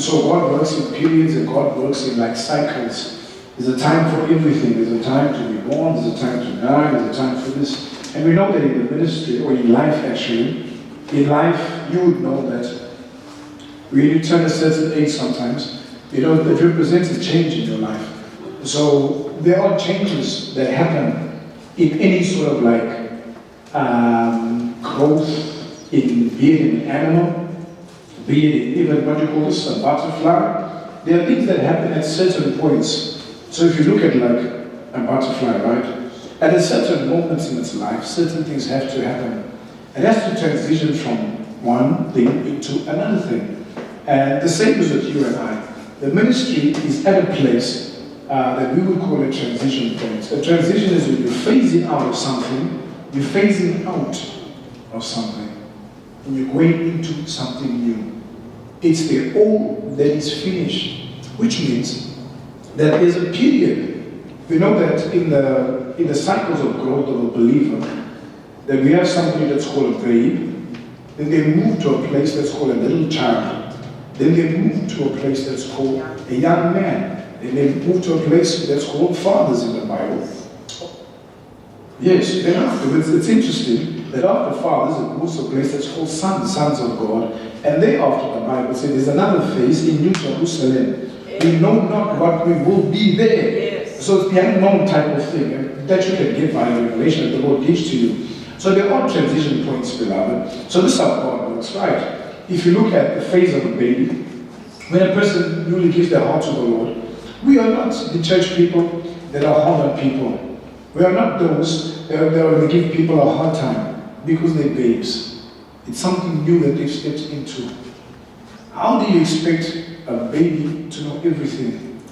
so God works in periods and God works in like cycles. There's a time for everything. There's a time to be born, there's a time to die, there's a time for this. And we know that in the ministry, or in life actually, in life you would know that when you turn a certain age sometimes, it represents a change in your life. So there are changes that happen in any sort of like growth, be it in an animal, be it in even what you call this, a butterfly. There are things that happen at certain points. So if you look at like a butterfly, right? At a certain moment in its life, certain things have to happen. It has to transition from one thing into another thing. And the same is with you and I. The ministry is at a place that we would call a transition point. A transition is when you're phasing out of something, you're phasing out of something, and you're going into something new. It's the old that is finished, which means that there's a period. We know that in the cycles of growth of a believer, that we have somebody that's called a babe, then they move to a place that's called a little child, then they move to a place that's called a young man, then they move to a place that's called fathers in the Bible. Yes, then afterwards, it's interesting that after fathers, it moves to a place that's called sons of God, and thereafter the Bible says there's another phase in New Jerusalem. We know not what we will be there. Yes. So it's the unknown type of thing, and that you can get by revelation that the Lord gives to you. So there are transition points, beloved. So this is how God works, right? If you look at the phase of a baby, when a person newly gives their heart to the Lord, we are not the church people that are hard on people. We are not those that will give people a hard time because they're babes. It's something new that they've stepped into. How do you expect a baby to know everything?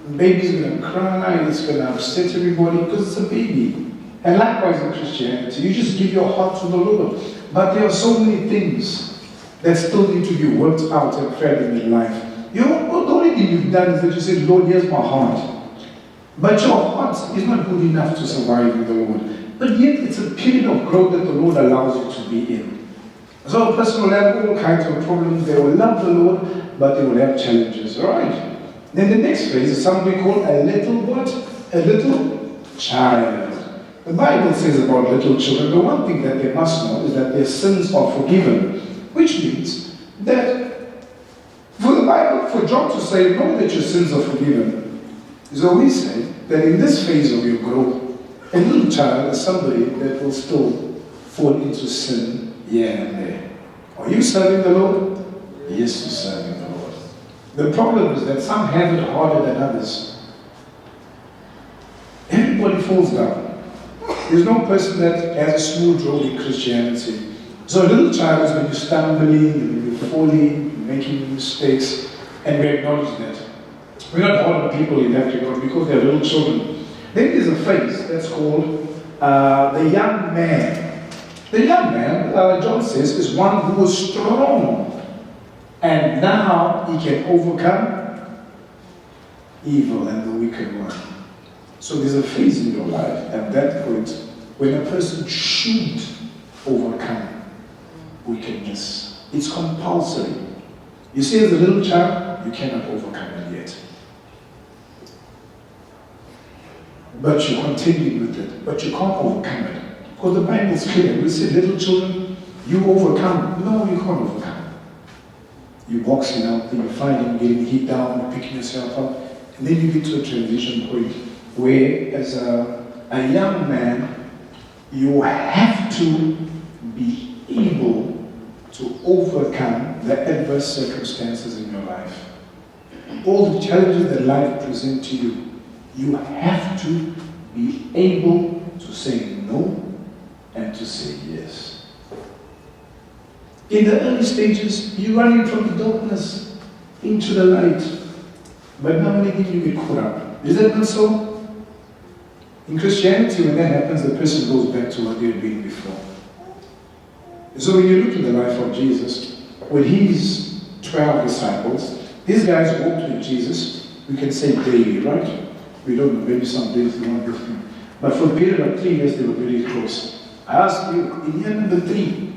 A baby's going to cry, it's going to upset everybody because it's a baby. And likewise in Christianity, you just give your heart to the Lord. But there are so many things that still need to be worked out and fed in your life. The only thing you've done is that you say, Lord, here's my heart. But your heart is not good enough to survive with the Lord. But yet it's a period of growth that the Lord allows you to be in. So a person will have all kinds of problems. They will love the Lord, but they will have challenges. All right. Then the next phase is something called a little what? A little child. The Bible says about little children, the one thing that they must know is that their sins are forgiven. Which means that for the Bible, for John to say, know that your sins are forgiven, is always say that in this phase of your growth, a little child is somebody that will still fall into sin here and there. Are you serving the Lord? Yes, you're serving the Lord. The problem is that some have it harder than others. Everybody falls down. There's no person that has a smooth road in Christianity. So a little child is when you're stumbling, when you're falling, you're making mistakes, and we acknowledge that. We're not hard on people in that regard because they're little children. Then there's a phase that's called the young man. The young man, John says, is one who is strong, and now he can overcome evil and the wicked one. So there's a phase in your life at that point when a person should overcome wickedness. It's compulsory. You see, as a little child, you cannot overcome it yet. But you continue with it. But you can't overcome it. Because the Bible is clear. We say, little children, you overcome. No, you can't overcome. You're boxing out, then you're fighting, getting hit down, you're picking yourself up. And then you get to a transition point where, as a young man, you have to be able to overcome the adverse circumstances in your life. All the challenges that life presents to you, you have to be able to say no and to say yes. In the early stages, you're running from the darkness into the light. But now and again you get caught up. Is that not so? In Christianity, when that happens, the person goes back to what they had been before. So when you look at the life of Jesus, with his 12 disciples, these guys walked with Jesus, we can say daily, right? We don't know, maybe some days they weren't with him. But for a period of 3 years, they were very close. I ask you, in year number 3,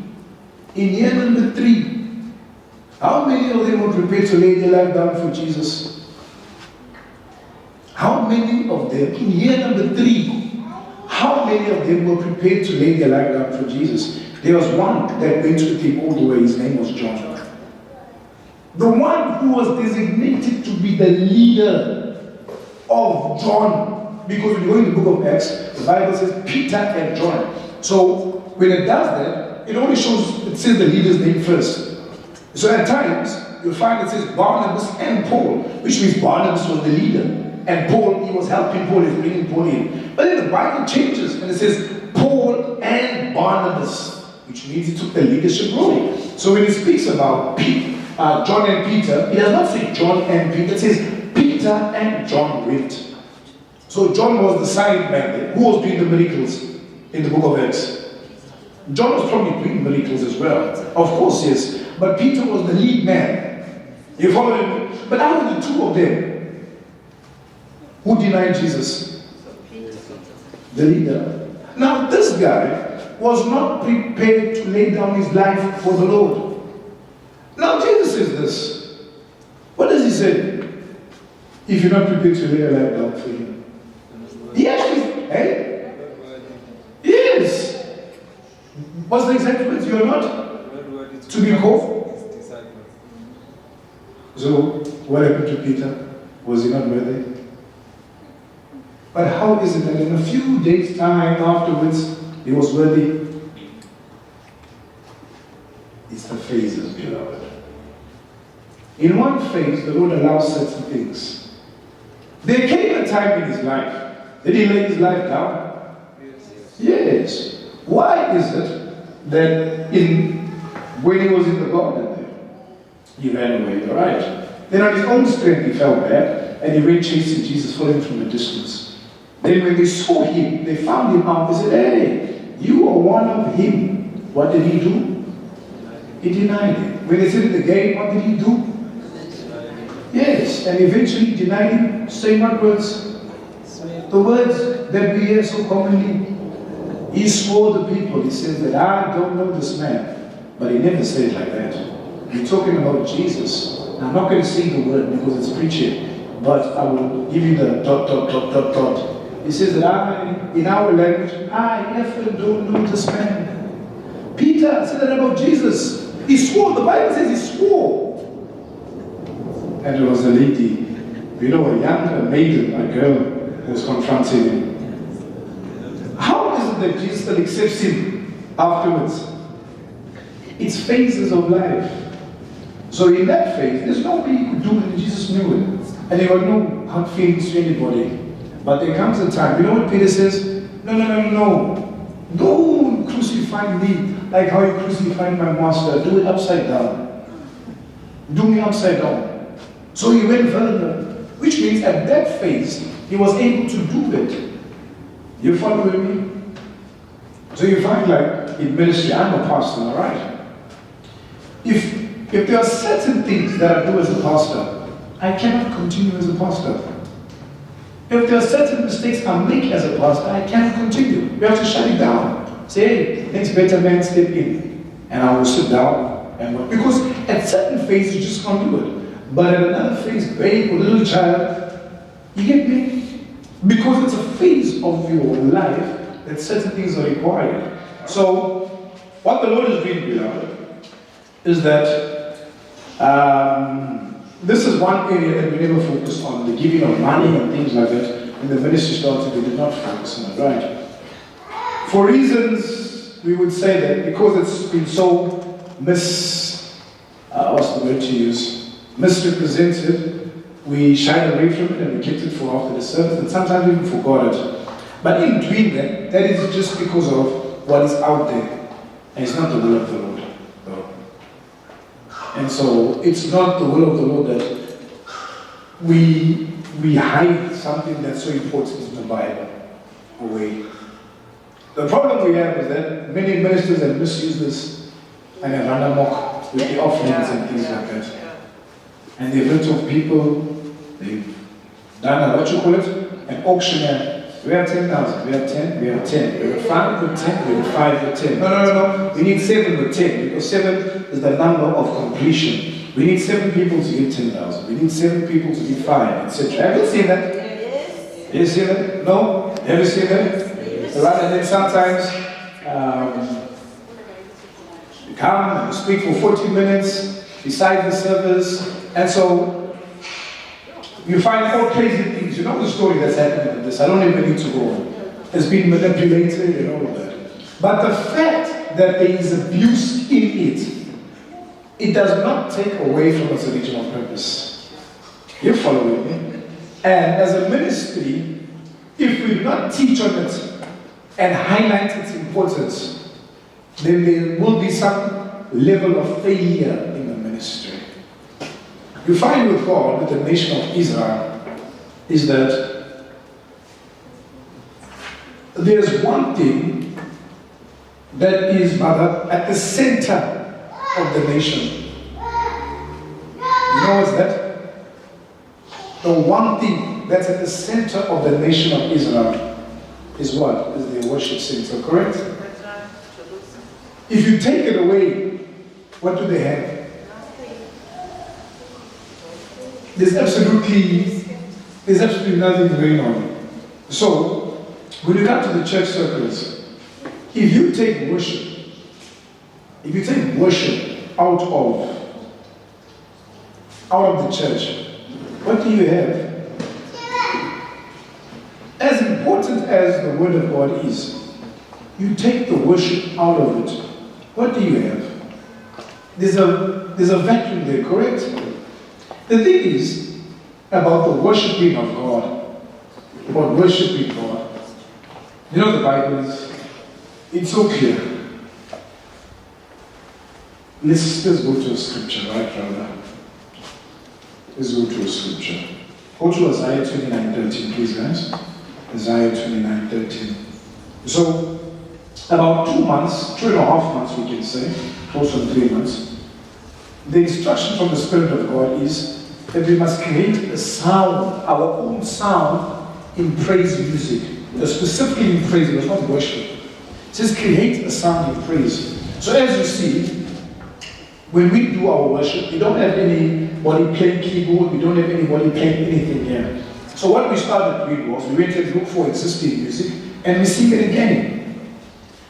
How many of them were prepared to lay their life down for Jesus? How many of them, in year number 3, how many of them were prepared to lay their life down for Jesus? There was one that went with him all the way. His name was John. The one who was designated to be the leader of John. Because when you go in the book of Acts, the Bible says Peter and John. So when it does that, it only shows, it says the leader's name first. So at times, you'll find it says Barnabas and Paul, which means Barnabas was the leader. And Paul, he was helping Paul, he was bringing Paul in. But then the Bible changes and it says Paul and Barnabas, which means he took the leadership role. So when he speaks about John and Peter, he does not say John and Peter, it says Peter and John went. So John was the side man who was doing the miracles in the book of Acts. John was probably doing miracles as well. Of course, yes. But Peter was the lead man. You follow me? But out of the two of them, who denied Jesus? The leader. Now this guy was not prepared to lay down his life for the Lord. Now Jesus says this. What does he say? If you're not prepared to lay your life down for him. He actually, hey? Yes. What's the exact words? You are not to be called. So what happened to Peter? Was he not worthy? But how is it that in a few days' time afterwards, he was worthy? It's the phases, beloved. In one phase, the Lord allows certain things. There came a time in his life. Did he lay his life down? Yes. Why is it that when he was in the garden there, he ran away, all right? Then on his own strength, he fell bad, and he went chasing Jesus, following from a distance. Then when they saw him, they found him out. They said, hey, you are one of him. What did he do? He denied him. When they said it again, what did he do? Yes, and eventually he denied him, saying what words? The words that we hear so commonly. He swore the people. He says that I don't know this man. But he never said it like that. We're talking about Jesus. Now, I'm not going to say the word because it's preaching. But I will give you the ... He says that in our language, I effing don't know this man. Peter said that about Jesus. He swore. The Bible says he swore. And it was a lady, a young maiden, a girl, who was confronting him. How is it that Jesus still accepts him afterwards? It's phases of life. So in that phase, there's nobody who could do it, and Jesus knew it. And he got no hard feelings to anybody. But there comes a time, you know what Peter says? No. Don't crucify me like how you crucified my master. Do it upside down. Do me upside down. So he went further, which means at that phase, he was able to do it. You following me? So you find like in ministry, I'm a pastor, all right? If there are certain things that I do as a pastor, I cannot continue as a pastor. If there are certain mistakes I make as a pastor, I cannot continue. We have to shut it down. Say, hey, next better man step in. And I will sit down and work. Because at certain phases, you just can't do it. But at another phase, babe or little child, you get me? Because it's a phase of your life that certain things are required. So, what the Lord is doing, beloved, is that this is one area that we never focused on, the giving of money and things like that. When the ministry started, we did not focus on it, right? For reasons, we would say that because it's been so what's the word to use? Misrepresented, we shied away from it and we kept it for after the service, and sometimes we even forgot it. But in doing that, that is just because of what is out there. And it's not the will of the Lord. No. And so it's not the will of the Lord that we hide something that's so important in the Bible away. The problem we have is that many ministers have misused this and have run amok with the offerings and things like that. And they've ripped off people, they've done an auctioneer. We have 10,000, we have 10, we have 10, we have 5 with 10, we have 5 with 10. No. We need 7 with 10, because 7 is the number of completion. We need 7 people to give 10,000. We need 7 people to give 5, etc. Have you seen that? Yes. Have you seen that? No? Have you seen that? Yes. Right, and then sometimes you come and you speak for 40 minutes beside the service, and so you find all crazy things. You know the story that's happening with this. I don't even need to go on. It's been manipulated and all of that. But the fact that there is abuse in it does not take away from its original purpose. You're following me? And as a ministry, if we do not teach on it and highlight its importance, then there will be some level of failure in the ministry. You find with God, with the nation of Israel, is that there's one thing that is rather at the center of the nation. You know what's that? The one thing that's at the center of the nation of Israel is what? Is their worship center, correct? If you take it away, what do they have? There's absolutely nothing going on. So, when you come to the church circles, if you take worship out of the church, what do you have? As important as the Word of God is, you take the worship out of it, what do you have? There's a vacuum there, correct? The thing is about the worshiping of God, about worshiping God. You know the Bible it's so clear. Let's go to a scripture, right, brother? Let's go to a scripture. Go to Isaiah 29:13, please, guys. Isaiah 29:13. So, about 2 months, 2.5 months, we can say, close to 3 months, the instruction from the Spirit of God is that we must create a sound, our own sound, in praise music. Specifically in praise, it was not worship. It says create a sound in praise. So as you see, when we do our worship, we don't have anybody playing keyboard, we don't have anybody playing anything here. So what we started with was, we went and looked for existing music, and we sing it again.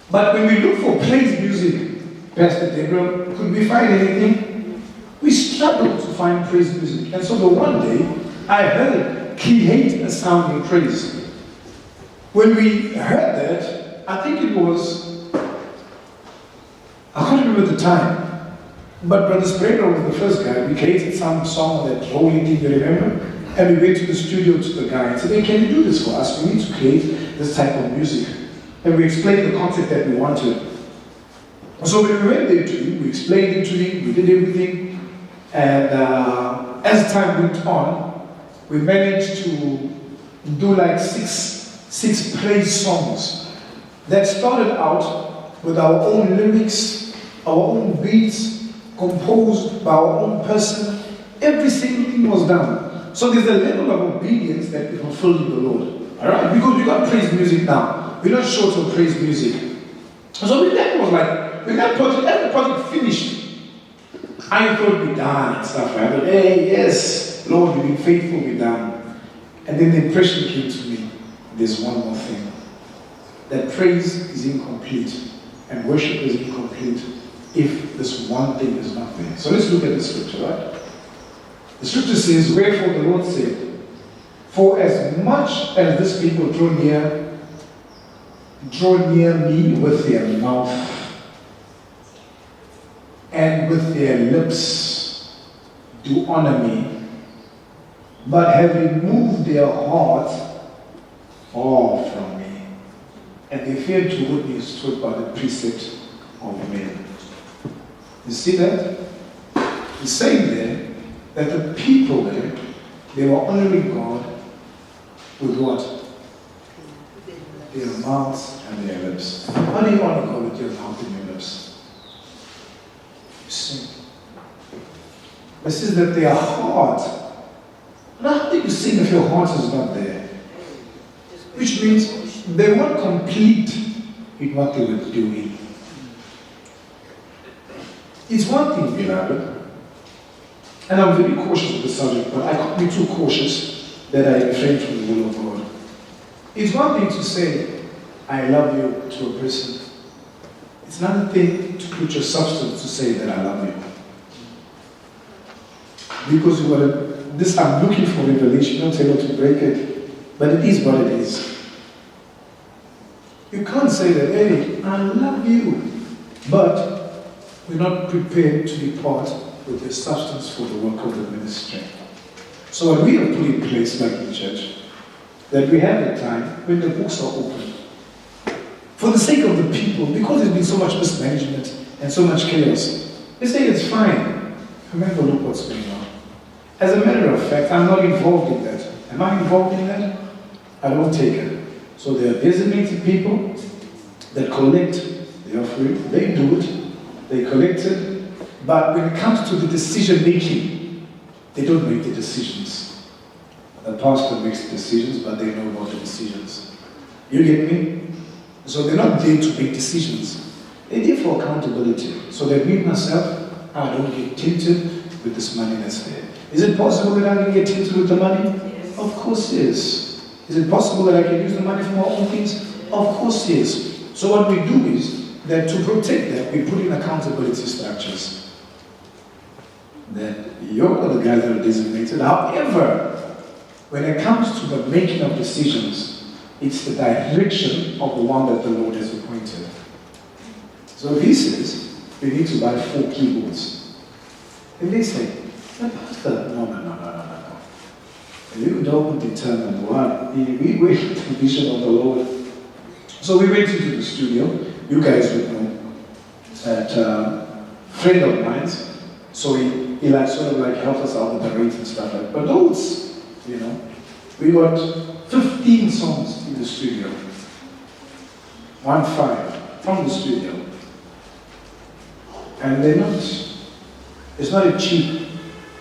But when we look for praise music, Pastor Deborah, could we find anything? We struggled to find praise music. And so the one day, I heard, create a sound in praise. When we heard that, I think it was, I can't remember the time, but Brother Sprader was the first guy. We created some song, that holy thing, you remember? And we went to the studio to the guy and said, hey, can you do this for us? We need to create this type of music. And we explained the concept that we wanted. So when we went there to him, we explained it to him, we did everything. And as time went on, we managed to do like six praise songs that started out with our own lyrics, our own beats, composed by our own person. Every single thing was done. So there's a level of obedience that we fulfill in the Lord. Alright? Because we got praise music now. We're not short of praise music. So that was like, when that project, as the project finished, I thought we'd done and stuff. I thought, hey, yes, Lord, you've been faithful, we're done. And then the impression came to me, there's one more thing. That praise is incomplete and worship is incomplete if this one thing is not there. So let's look at the scripture, right? The scripture says, wherefore the Lord said, for as much as this people draw near me with their mouth and with their lips do honor me, but have removed their heart far from me, and they feared toward me stood by the precept of men. You see that? He's saying there that the people there, they were honoring God with what? Their mouths and their lips. How do you honor God with your mouth and your lips? You sing. It says that their heart. Now, how do you sing if your heart is not there? Which means they weren't complete in what they were doing. It's one thing, beloved, And I'm very cautious of the subject, but I can't be too cautious that I refrain from the will of God. It's one thing to say, I love you to a person. It's another thing to put your substance to say that I love you. Because this, I'm looking for revelation, not able to break it, but it is what it is. You can't say that, hey, I love you, but we're not prepared to be part with your substance for the work of the ministry. So what we have put in place, like in church, that we have a time when the books are open. For the sake of the people, because there's been so much mismanagement and so much chaos, they say it's fine. Remember, look what's going on. As a matter of fact, I'm not involved in that. Am I involved in that? I don't take it. So there are designated people that collect the offering. They do it. They collect it. But when it comes to the decision making, they don't make the decisions. The pastor makes the decisions, but they know about the decisions. You get me? So they're not there to make decisions. They're there for accountability. So that me myself, I don't get tempted with this money that's there. Is it possible that I can get tempted with the money? Yes. Of course yes. Is it possible that I can use the money for my own things? Of course yes. So what we do is that to protect that, we put in accountability structures. That you're the guys that are designated. However, when it comes to the making of decisions, it's the direction of the one that the Lord has appointed. So if he says, we need to buy 4 keyboards. And they say, but Pastor, no. You don't determine what. We wait for the vision of the Lord. So we went into the studio. You guys would know that friend of mine. So he like sort of like helped us out with the rates and stuff like that. But those, we got 15 songs in the studio. 1-5 from the studio. And they're not, it's not a cheap,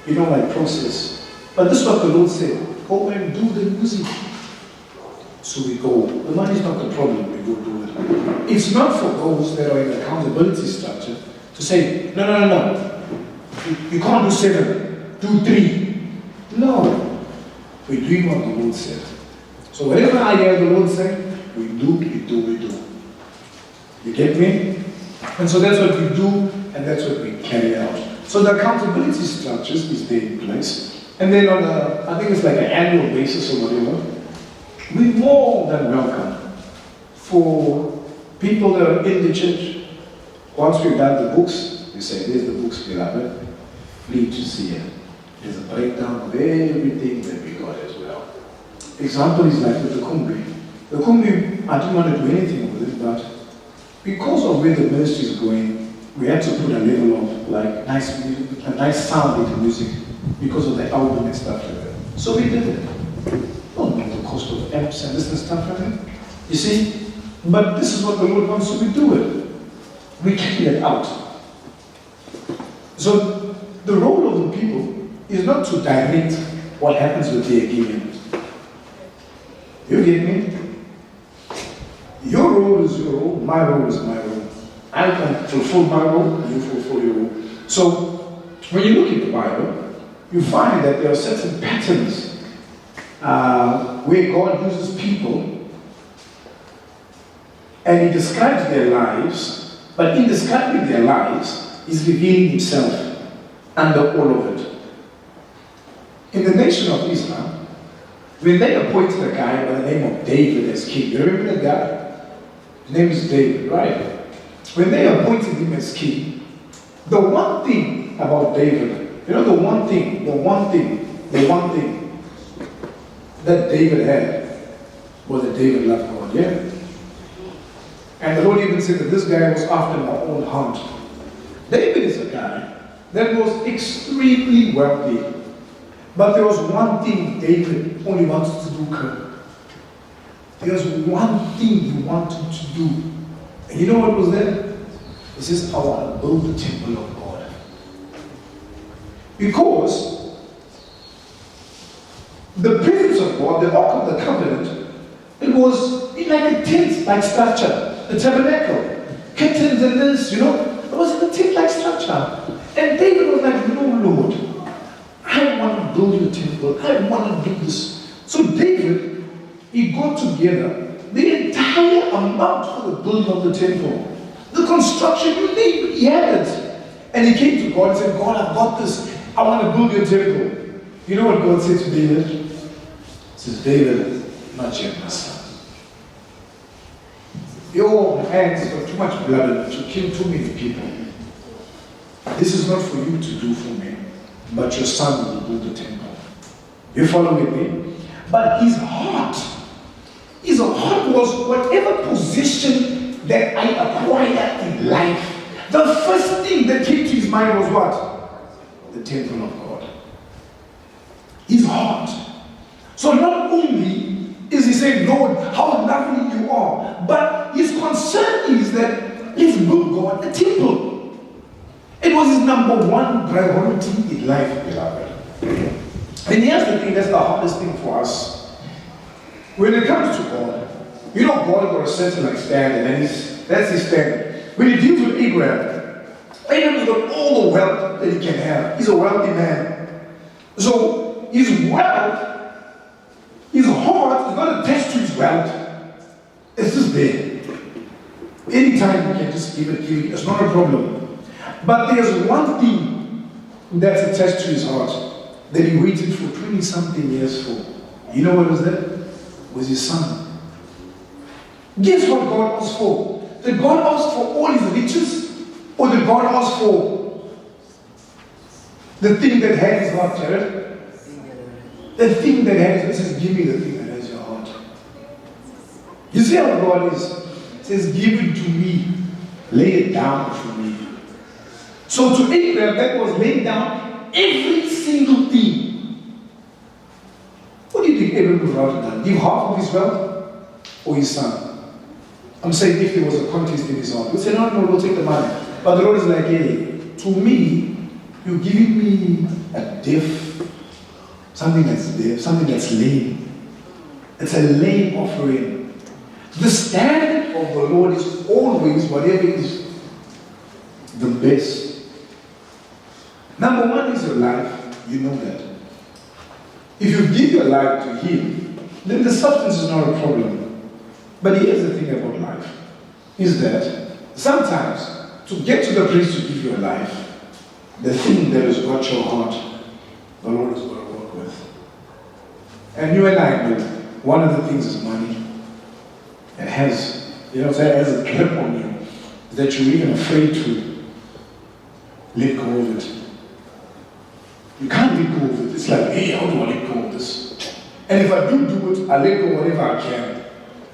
like process. But this is what the Lord said, go and do the music. So we go. The money is not the problem, we go do it. It's not for those that are in the accountability structure to say, no. You can't do 7, do 3. No. We're doing what the Lord said. So whatever I hear the Lord say, we do. You get me? And so that's what we do, and that's what we carry out. So the accountability structures is there in place. And then on I think it's like an annual basis or whatever, we're more than welcome for people that are in the church. Once we've done the books, we say, there's the books, beloved. Please to see it. There's a breakdown of everything that we got as well. Example is like with the Kumbi. The Kumbi, I didn't want to do anything with it, but because of where the ministry is going, we had to put a level of like a nice sound into music because of the album and stuff like that. So we did it. Don't know the cost of amps and this and stuff like that. You see? But this is what the Lord wants, so we do it. We carry it out. So the role of the people is not to direct what happens with their giving. You get me? Your role is your role, my role is my role. I can fulfill my role, you fulfill your role. So when you look at the Bible, you find that there are certain patterns where God uses people and he describes their lives, but in describing their lives, he's revealing himself under all of it. In the nation of Islam, when they appointed a guy by the name of David as king, you remember that guy? His name is David, right? When they appointed him as king, the one thing about David, the one thing that David had was that David loved God, yeah? And the Lord even said that this guy was after my own heart. David is a guy that was extremely wealthy. But there was one thing David only wanted to do, Kirk. There was one thing he wanted to do. And you know what was that? He says, I want to build the temple of God. Because the presence of God, the Ark of the Covenant, it was in like a tent-like structure. The tabernacle. Curtains and this, it was in a tent-like structure. And David was like, no, Lord. to build your temple. I want to do this. So David, he got together the entire amount for the building of the temple. The construction, you name it, he had it. And he came to God and said, God, I've got this. I want to build your temple. You know what God said to David? He says, David, not yet, my son. Your hands got too much blood in it to kill too many people. This is not for you to do for me, but your son will build the temple. You follow with me? But his heart was whatever position that I acquired in life. The first thing that came to his mind was what? The temple of God. His heart. So not only is he saying, Lord, how lovely you are, but his concern is that let's build God a temple. It was his number one priority in life, beloved. And here's the thing, that's the hardest thing for us. When it comes to God, you know God got a certain standard, and that's his standard. When he deals with Abraham, Abraham's got all the wealth that he can have. He's a wealthy man. So his wealth, his heart is not attached to his wealth. It's just there. Anytime you can just give it. It's not a problem. But there's one thing that's attached to his heart that he waited for 20-something years for. You know what was that? It was his son. Guess what God asked for? Did God ask for all his riches? Or did God ask for the thing that had his heart, Jared? The thing that had his heart. He says, give me the thing that has your heart. You see how God is? He says, give it to me. Lay it down for me. So to Abraham, that was laying down every single thing. What do you think Abraham would rather done? Give half of his wealth or his son? I'm saying if there was a contest in his heart, we'd say, no, we'll take the money. But the Lord is like, hey, to me, you're giving me a deaf, something that's deaf, something that's lame. It's a lame offering. The standard of the Lord is always whatever is the best. Number one is your life. You know that. If you give your life to Him, then the substance is not a problem. But here's the thing about life, is that sometimes to get to the place to give your life, the thing that has got your heart, the Lord is going to work with. And you and I know, one of the things is money. It has, it has a grip on you, that you're even afraid to let go of it. You can't let go of it. It's like, hey, how do I let go of this? And if I do it, I let go whatever I can.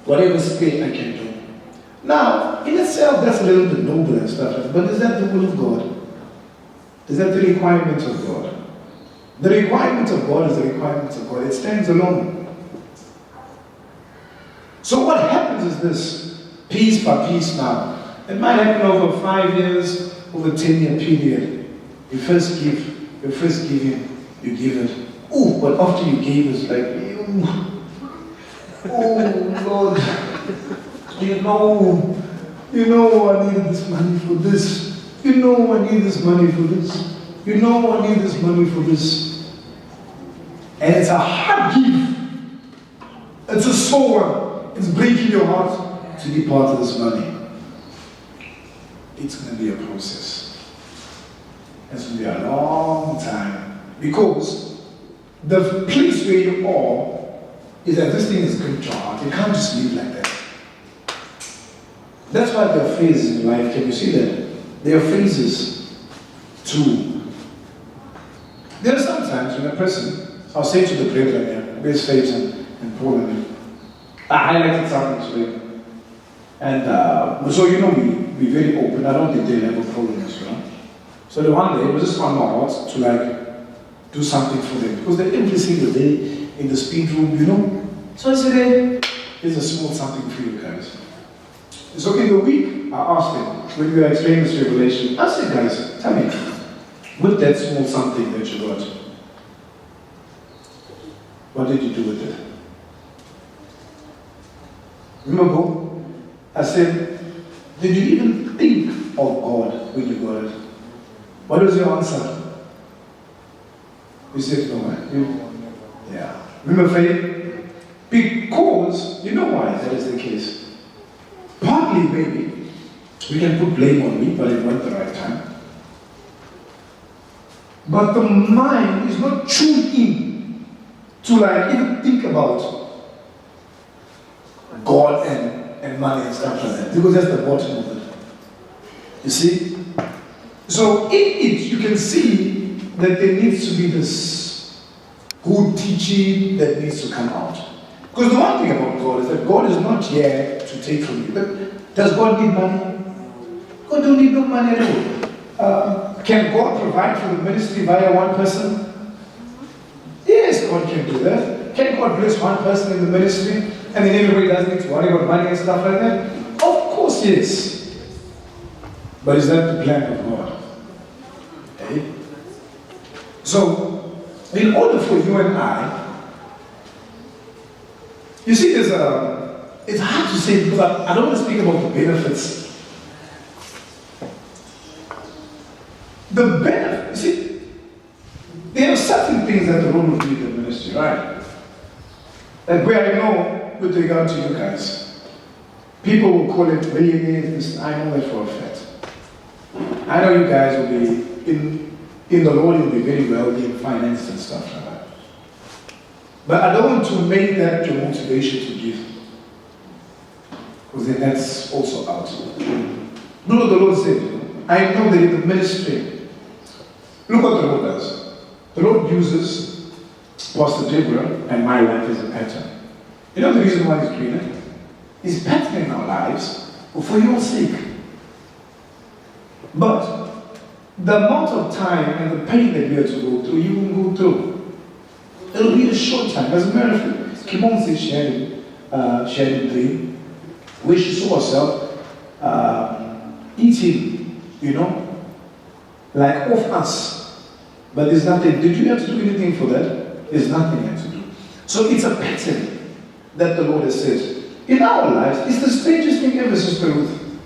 Whatever state I can do. Now, in itself, that's a little bit noble and stuff, but is that the will of God? Is that the requirement of God? The requirement of God is the requirement of God. It stands alone. So what happens is this, piece by piece now. It might happen over 5 years, over 10-year period. You first give Him, you give it. Oh, but after you gave, it's like, oh Lord, you know I need this money for this. You know I need this money for this. You know I need this money for this. And it's a hard give. It's a sore one. It's breaking your heart to be part of this money. It's going to be a process. It's going to be a long time. Because the place where you are is that this thing is gripped your heart. You can't just live like that. That's why there are phases in life. Can you see that? There are phases too. There are sometimes when a person, I'll say to the brethren here, best faith and Poland, I highlighted something today. And so we're very open. I don't think they'll have a problem as well. So the one day it was just on my heart to do something for them. Because they're every single day in the speed room, So I said, hey, here's a small something for you guys. So in the week, I asked them, when we were explaining this revelation, I said, guys, tell me, with that small something that you got, what did you do with it? Remember, I said, did you even think of God when you got it? What was your answer? You said no, right? Yeah. Remember, Faith? Because, you know why that is the case? Partly, maybe, we can put blame on me, but it wasn't the right time. But the mind is not tuned in to like even think about God and money and stuff like that. Because that's the bottom of it. You see? So in it, you can see that there needs to be this good teaching that needs to come out. Because the one thing about God is that God is not here to take from you. But does God need money? God don't need no money at all. Can God provide for the ministry via one person? Yes, God can do that. Can God bless one person in the ministry and then everybody doesn't need to worry about money and stuff like that? Of course, yes. But is that the plan of God? Okay? So, in order for you and I, you see, it's hard to say because I don't want to speak about the benefits. The benefit, you see, there are certain things that the Lord will do in the ministry, right? Like where I know with regard to you guys, people will call it millionaires. I know that for a fact. I know you guys will be in the Lord, you'll be very wealthy in finance and stuff like that. But I don't want to make that your motivation to give. Because then that's also out. Look what the Lord said. I know that in the ministry, look what the Lord does. The Lord uses Pastor Deborah and my life as a pattern. You know the reason why He's doing it? He's patterning our lives for your sake. But the amount of time and the pain that we have to go through, you won't go through. It'll be a short time. As a matter of fact, Kimon said she had a dream where she saw herself eating, like off us. But there's nothing. Did you have to do anything for that? There's nothing you have to do. So it's a pattern that the Lord has said. In our lives, it's the strangest thing ever, Sister Ruth.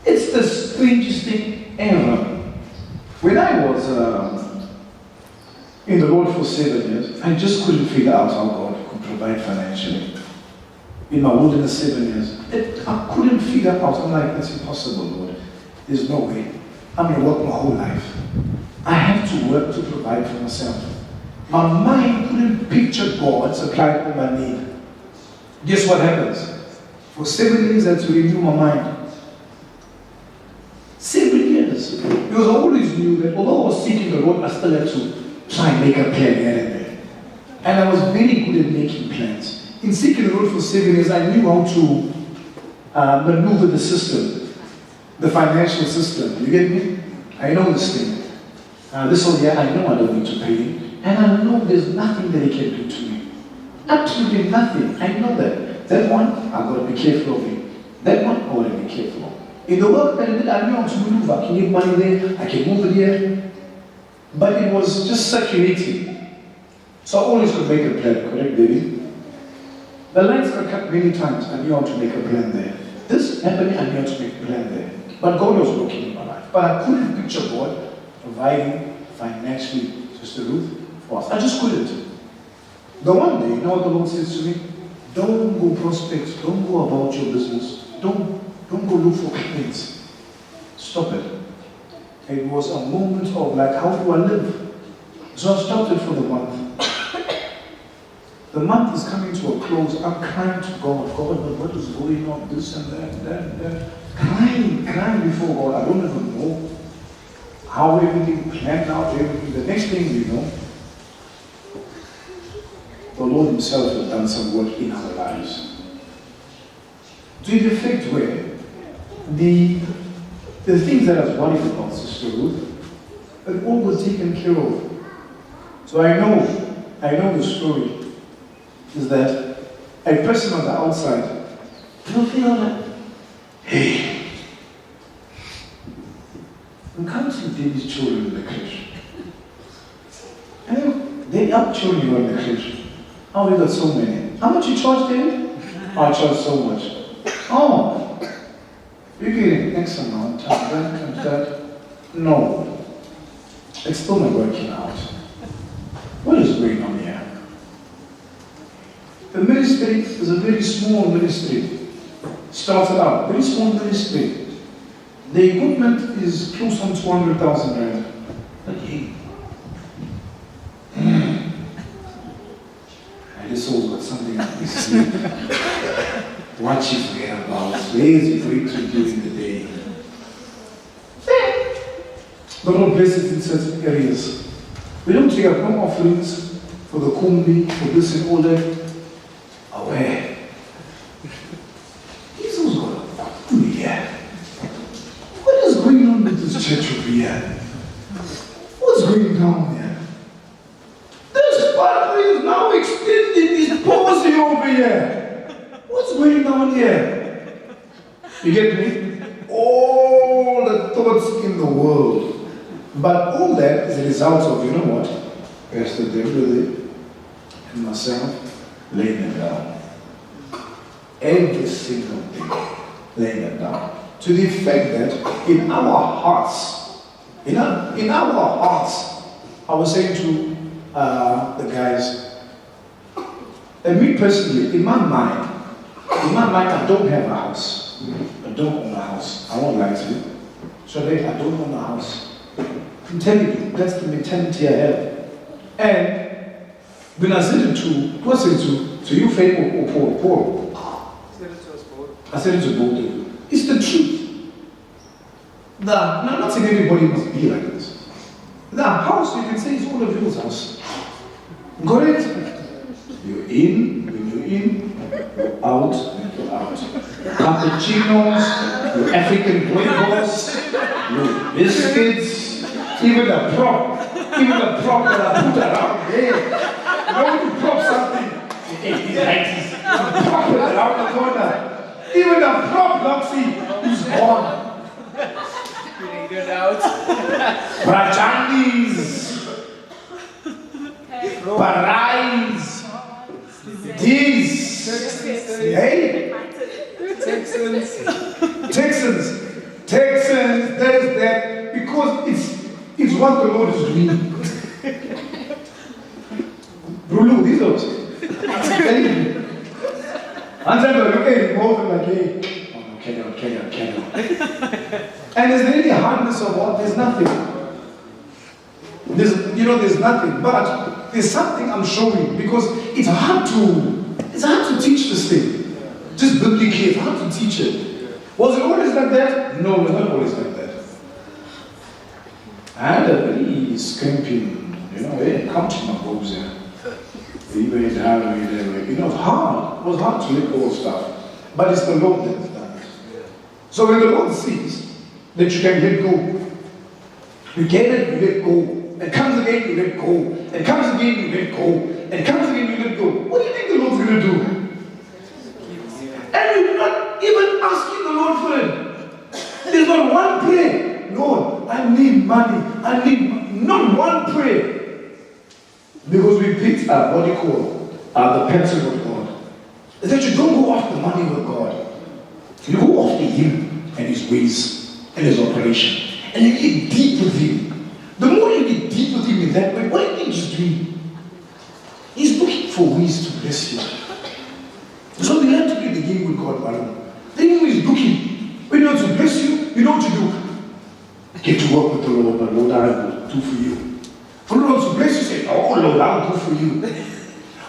It's the strangest thing ever. When I was in the Lord for 7 years, I just couldn't figure out how God could provide financially. In my wilderness 7 years, I couldn't figure out. I'm like, that's impossible, Lord. There's no way. I'm going to work my whole life. I have to work to provide for myself. My mind couldn't picture God supplying all my need. Guess what happens? For 7 years, I had to renew my mind. 7 years. Because I always knew that although I was seeking the Lord, I still had to try and make a plan here and there. And I was very good at making plans. In seeking the Lord for 7 years, I knew how to maneuver the system, the financial system. You get me? I know this thing. This whole year, I know I don't need to pay him. And I know there's nothing that he can do to me. Absolutely nothing. I know that. That one, I've got to be careful of him. That one, I want to be careful of. In the work that I did, I knew how to maneuver. I can get money there, I can move it here. But it was just circulating. So I always could make a plan, correct, baby? The lights got cut many times. I knew how to make a plan there. This happened, I knew how to make a plan there. But God was working in my life. But I couldn't picture God providing financially, Sister Ruth, for us. I just couldn't. The one day, you know what the Lord says to me? Don't go prospect. Don't go about your business. Don't go look for clients. Stop it. It was a moment of like, how do I live? So I stopped it for the month. The month is coming to a close. I'm crying to God. God, but what is going on? This and that. Crying before God. I don't even know how everything planned out. Everything. The next thing you know, the Lord Himself has done some work in our lives. To the effect where the things that I was worried about, Sister Ruth, have all was taken care of. So I know the story is that a person on the outside will feel like, hey, I'm counting David's children in the creche. And they are children who are in the creche. Oh, we got so many. How much you charge, David? I charge so much. Oh, you're getting X amount, times that. No. It's still not working out. What is going on here? The ministry is a very small ministry. Started out, very small ministry. The equipment is close on 200,000 rand. But hey, I just always got something up this sleep. What you forget about, where's your breakthrough during the day? The Lord blesses in certain areas. We don't take up no offerings for the kumbi, for this and all that. Aware. He's also got a kumbi here. What is going on with this church over here? What's going down there? This pastor is now extending his policy over here. What's going on here? You get me? All the thoughts in the world. But all that is a result of, you know what? Pastor David and myself laying it down. Every single day, laying it down. To the effect that in our hearts, in our hearts, I was saying to the guys, and me personally, in my mind, I don't have a house. I don't own a house. I won't lie to you. So I don't own a house. I'm telling you, that's the mentality I have. And when I said it to you, Faith or Paul, I said it to both of you. It's the truth. Now, I'm not saying everybody must be like this. The house, you can say, is all of yours house. Correct? You're in, when you're in, you're out, when you're out. Cappuccinos, your African boycotts, your biscuits, even the prop that I put around there. You know when you prop something, hey, these ladies, you prop it around the corner. Even the prop, Loxy, is gone. Pretty good out. Brachandis, Barais, these, hey, Texans, there's that, because it's what the Lord is doing. Brulu, these are I'm telling you. I'm telling you, look at it, both like, hey, oh no, carry on. And there's really a hardness of what? There's nothing. There's nothing, but there's something I'm showing because it's hard to teach this thing. Just biblically, it's hard to teach it. Was it always like that? No, it was not always like that. I had a very scrimping, hey, come to my bobs here. He went down, it was hard. It was hard to let go of stuff. But it's the Lord that has done it. So when the Lord sees that you can let go, you get it, you let go. It comes again, you let go. It comes again, you let go. It comes again, you let go. What do you think the Lord's going to do? And you're not even asking the Lord for it. There's not one prayer. Lord, I need money. I need not one prayer. Because we picked up what you call the pencil with God. Is that you don't go after money with God. You go after Him and His ways and His operation. And you get deep with Him. The more you get deep with Him in that way, what do you think He's doing? He's looking for ways to bless you. So we learn to play the game with God, Baron. Then when He's looking, when He wants to bless you, you know what to do. Get to work with the Lord, but Lord, I will do for you. For the Lord to bless you, say, oh Lord, I'll do for you.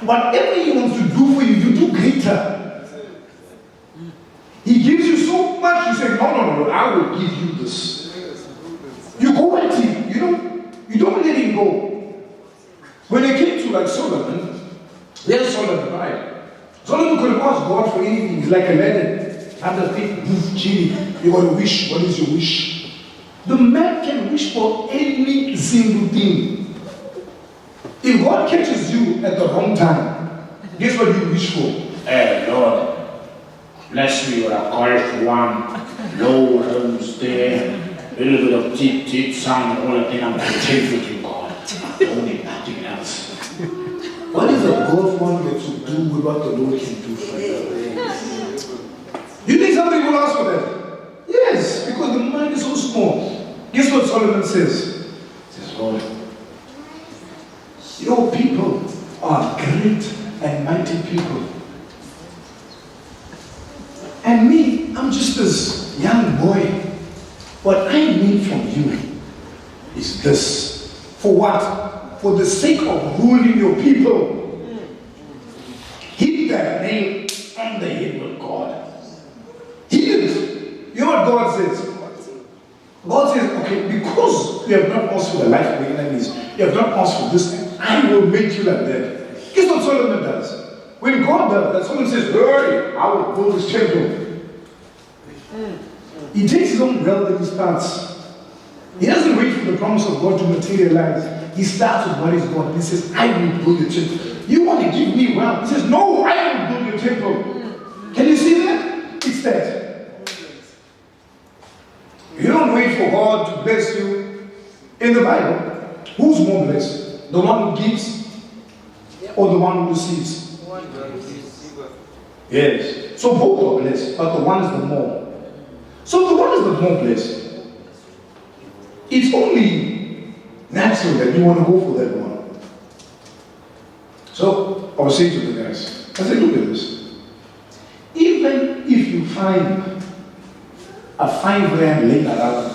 Whatever He wants to do for you, you do greater. He gives you so much, you say, no, I will give you this. You go at Him, you don't let Him go. When they came to like Solomon, there's Solomon, right? Solomon could have asked God for anything. He's like a ladder. Under feet, boof, genie. You want to wish, what is your wish? The man can wish for any single thing. If God catches you at the wrong time, guess what you wish for? Hey, Lord, bless me with a golf one, low homes there, a little bit of teeth sound, and all that thing. I'm content with you, God. I don't need nothing else. What is a golf one that to do with what the Lord can do for you? You think somebody will ask for that? Yes, because the mind is so small. Guess what Solomon says? He says, Lord, people are great and mighty people. And me, I'm just this young boy. What I need from you is this. For what? For the sake of ruling your people. Hit that nail on the head with God. He didn't. You know what God says? God says, okay, because you have not asked for the life of your enemies, you have not asked for this, I will make you like that. Guess what Solomon does? When God does that, Solomon says, hurry, I will build this temple. He takes his own wealth and he starts. He doesn't wait for the promise of God to materialize. He starts with what is God. And he says, I will build your temple. You want to give me wealth? He says, no, I will build your temple. Can you see that? It's that. You don't wait for God to bless you. In the Bible, who's more blessed? The one who gives or the one who receives? Yes. So both are blessed, but the one is the more. So the one is the more blessed. It's only natural that you want to go for that one. So I was saying to the guys, I said, look at this. Even if you find a 5 rand laying around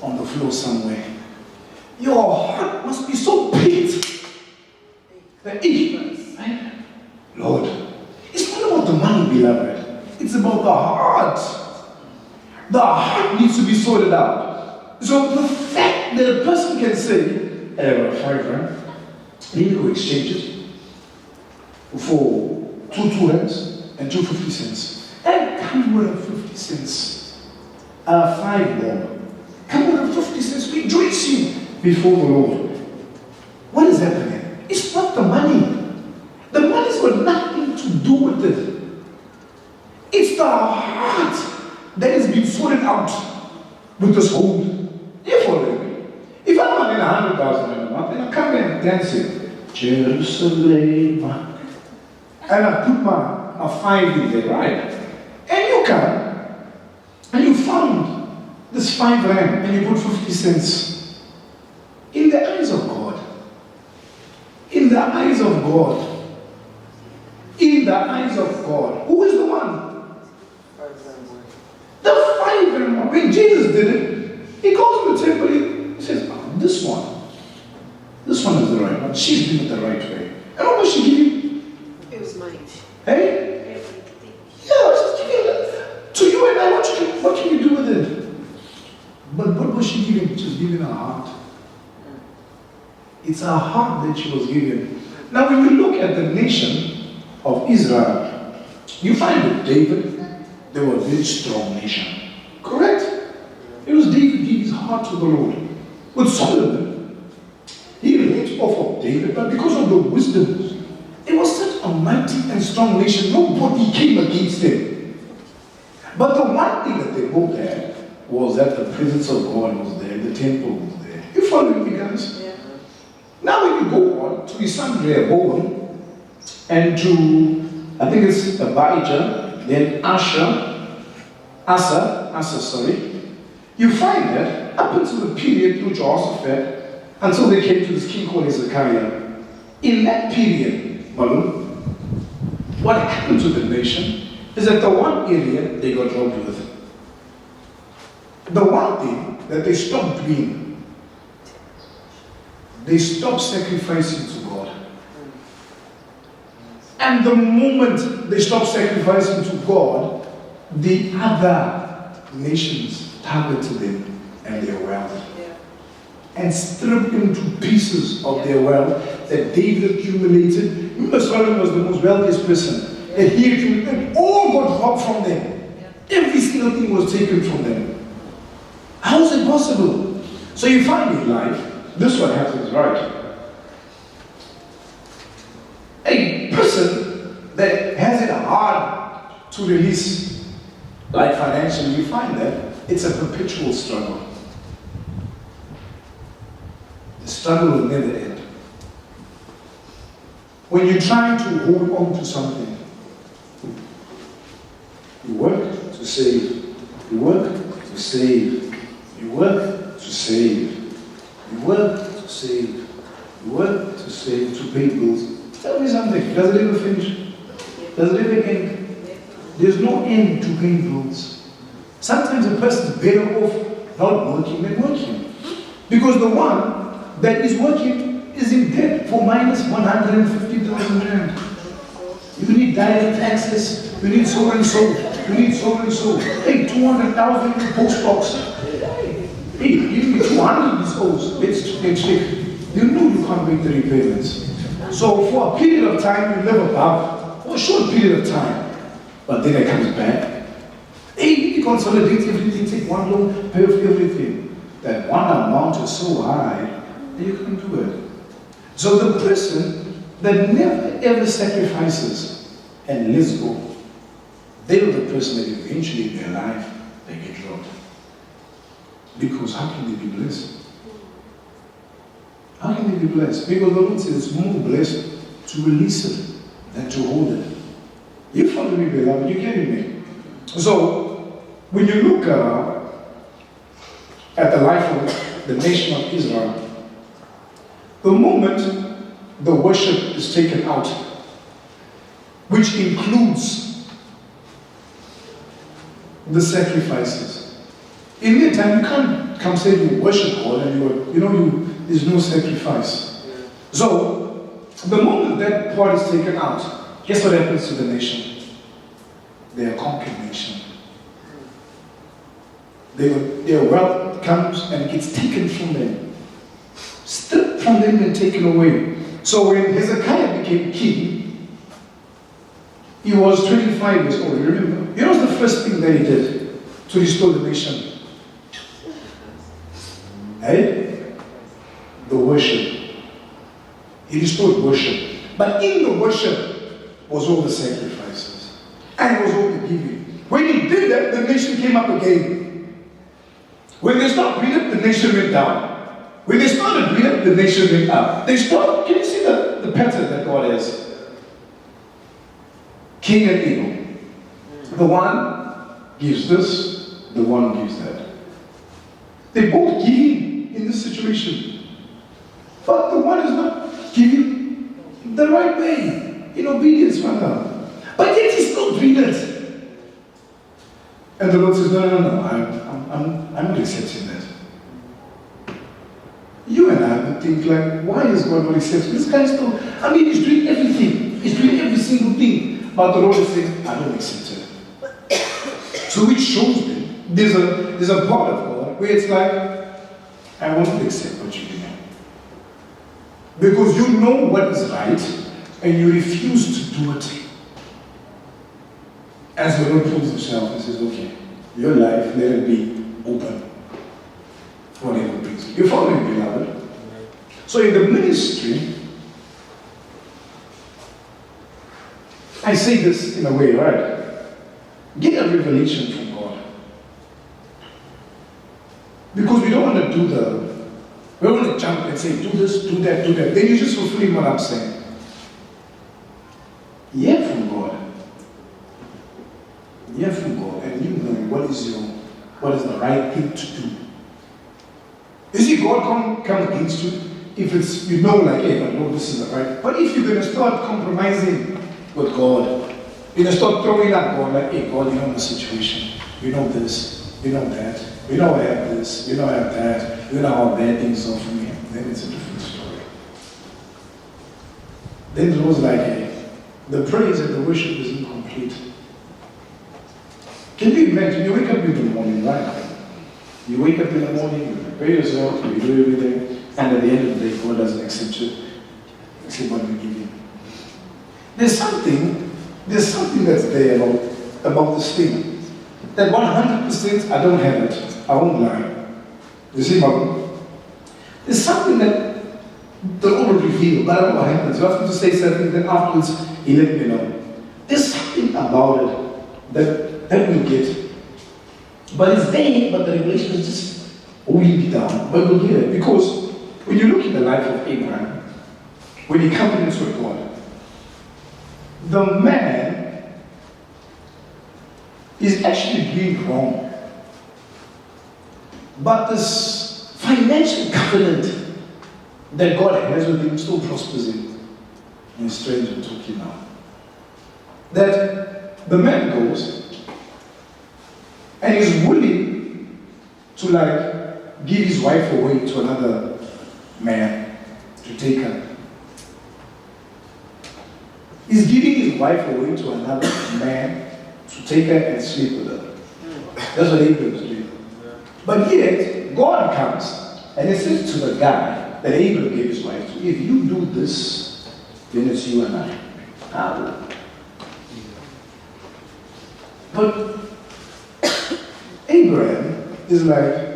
on the floor somewhere, your heart must be so picked that Lord, it's not about the money, beloved. It's about the heart. The heart needs to be sorted out. So the fact that a person can say, I have a 5 rand, let me go exchange it for 2 rands and 2 50 cents. And come with a 50 cents. 5 bob. Come with a 50 cents, rejoicing before the Lord. What is happening? It's not the money. The money's got nothing to do with it. It's the heart that has been sorted out with this hold. You follow me? If I'm earning 100,000 in a month and I come here and dance it, Jerusalem, and I put my 5 in there, right? And you come and you found this 5 rand and you put 50 cents. In the eyes of God, in the eyes of God, in the eyes of God, who is the one? The 5 rand. When Jesus did it, he goes to the temple, he says, oh, this one is the right one. She's doing it the right way. And what was she giving? It was mine. Hey? Yeah, I was just giving it to you and I. What can you do with it? But what was she giving? She was giving her heart. It's her heart that she was giving. Now, when we look at the nation of Israel, you find that David, they were a very strong nation. Correct? It was David gave his heart to the Lord. With Solomon, he went off of David, but because of the wisdom, it was such a mighty and strong nation, nobody came against them. But the one thing that they both had was that the presence of God was there, the temple was there. You following me, guys? Yeah. Now when you go on to his son Rehoboam, and to, I think it's Abijah, then Asa, you find that up until the period through Jehoshaphat, until they came to this king called Hezekiah, in that period, Baloo, what happened to the nation is that the one area they got robbed with. The one thing that they stopped doing, they stopped sacrificing to God. And the moment they stopped sacrificing to God, the other nations targeted them and their wealth. Yeah. And stripped them to pieces of their wealth that David accumulated. Remember, Solomon was the most wealthiest person. And he accumulated, all got robbed from them. Every single thing was taken from them. How is it possible? So you find in life, this is what happens, right? A person that has it hard to release, like financially, you find that it's a perpetual struggle. The struggle will never end. When you're trying to hold on to something, you work to save, you work to save, you work to save, you work to save, you work to save, to pay bills. Tell me something. Does it ever finish? Does it ever end? There's no end to paying bills. Sometimes a person is better off not working than working. Because the one that is working is in debt for minus 150,000 rand. You need direct taxes. You need so and so. You need so and so. Hey, 200,000 in post box. Hey, you need 200 of these O's. Let's check. You know you can't make the repayments. So for a period of time, you live above. For a short period of time. But then it comes back. Hey, you consolidate everything, take one loan, pay off everything. That one amount is so high that you can't do it. So the person that never ever sacrifices and lets go, they're the person that eventually in their life, they get dropped. Because how can they be blessed? How can they be blessed? Because the Lord says it's more blessed to release it than to hold it. You follow me, beloved, you getting me? So, when you look at the life of the nation of Israel, the moment the worship is taken out, which includes the sacrifices. In their time, you can't come say you worship God and there's no sacrifice. So, the moment that part is taken out, guess what happens to the nation? They are conquered nation. Their wealth comes and gets taken from them. Stripped from them and taken away. So when Hezekiah became king, he was 25 years old, remember? You know the first thing that he did to restore the nation? Hey? The worship. He restored worship. But in the worship was all the sacrifices. And was all the giving. When he did that, the nation came up again. When they stopped doing it, the nation went down. When they started doing it, the nation went up. They stopped. Can you see the pattern that God has? King and eagle. The one gives this, the one gives that. They both giving in this situation. But the one is not giving the right way, in obedience, rather. But yet he's still doing it. And the Lord says, no, I'm not accepting that. You and I would think like, why is God not accepting? This guy still, he's doing everything. He's doing every single thing. But the Lord is saying, I don't accept it. So which shows me, there's a part of God where it's like, I won't accept what you do now. Because you know what is right, and you refuse to do it. As the Lord proves himself and says, okay, your life, let it be open for whatever brings you. You follow me, beloved? So in the ministry, I say this in a way, right? Get a revelation from God. Because we don't want to we don't want to jump and say, do this, do that, do that. Then you're just fulfilling what I'm saying. Hear from God. Hear from God, and you know what is the right thing to do. You see, God can't come against you if it's, hey, but no, this is the right. But if you're going to start compromising with God, you're going to start throwing at God, like, hey, God, you know the situation. You know this, you know that. You know I have this, you know I have that. You know how bad things are for me. Then it's a different story. Then it was like, hey, the praise and the worship is incomplete. Can you imagine? You wake up in the morning, right? You wake up in the morning, you prepare yourself, you do everything, and at the end of the day, God doesn't accept you. Accept what you give him. There's something that's there about this thing. That 100% I don't have it. I won't lie. You see, Mom? There's something that the Lord will reveal, but I don't know what happens. You ask him to say something, then afterwards, he let me know. There's something about it that we'll get. But it's there, but the revelation is just holding it down. But we'll get it. Because when you look at the life of Abraham, when he covenants with God, the man is actually doing wrong. But this financial covenant that God has with him still prospers him. And it's strange I'm talking now. That the man goes and is willing to like give his wife away to another man to take her. He's giving his wife away to another man to take her and sleep with her. That's what Abraham is doing. But yet, God comes and he says to the guy that Abraham gave his wife to, if you do this, then it's you and I will. But Abraham is like,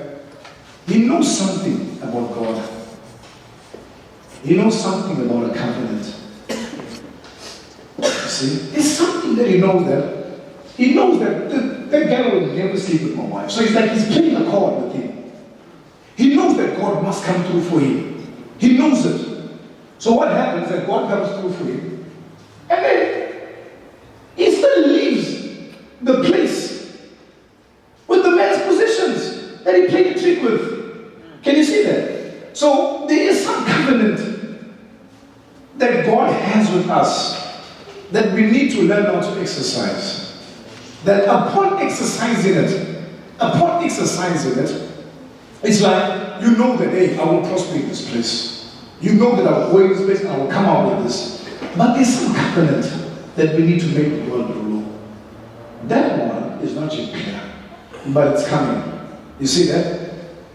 he knows something about God. He knows something about a covenant. You see, there's something that he knows that that guy will never sleep with my wife. So it's like he's playing a card with him. He knows that God must come through for him. He knows it. So what happens is that God comes through for him, and then he still leaves the place with the man's possessions that he played a trick with. Can you see that? So there is some covenant that God has with us that we need to learn how to exercise. That upon exercising it, it's like, you know that, hey, I will prosper in this place. You know that I will go in this place and I will come out with this. But there's some covenant that we need to make with God below. That one is not yet clear, but it's coming. You see that?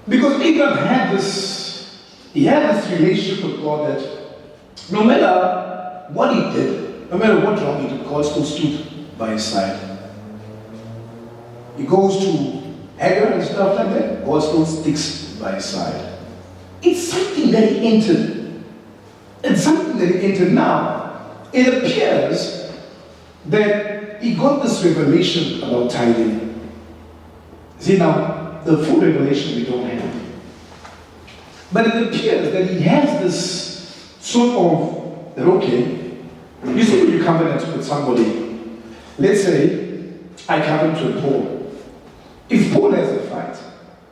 Because Abraham had this relationship with God that no matter what he did, no matter what wrong he did, God still stood by his side. He goes to Hagar and stuff like that, God still sticks by his side. It's something that he entered. It's something that he entered now. It appears that he got this revelation about tithing. See now, the full revelation we don't have. But it appears that he has this sort of, that okay, you see when you covenant with somebody, let's say, I covenant with Paul. If Paul has a fight,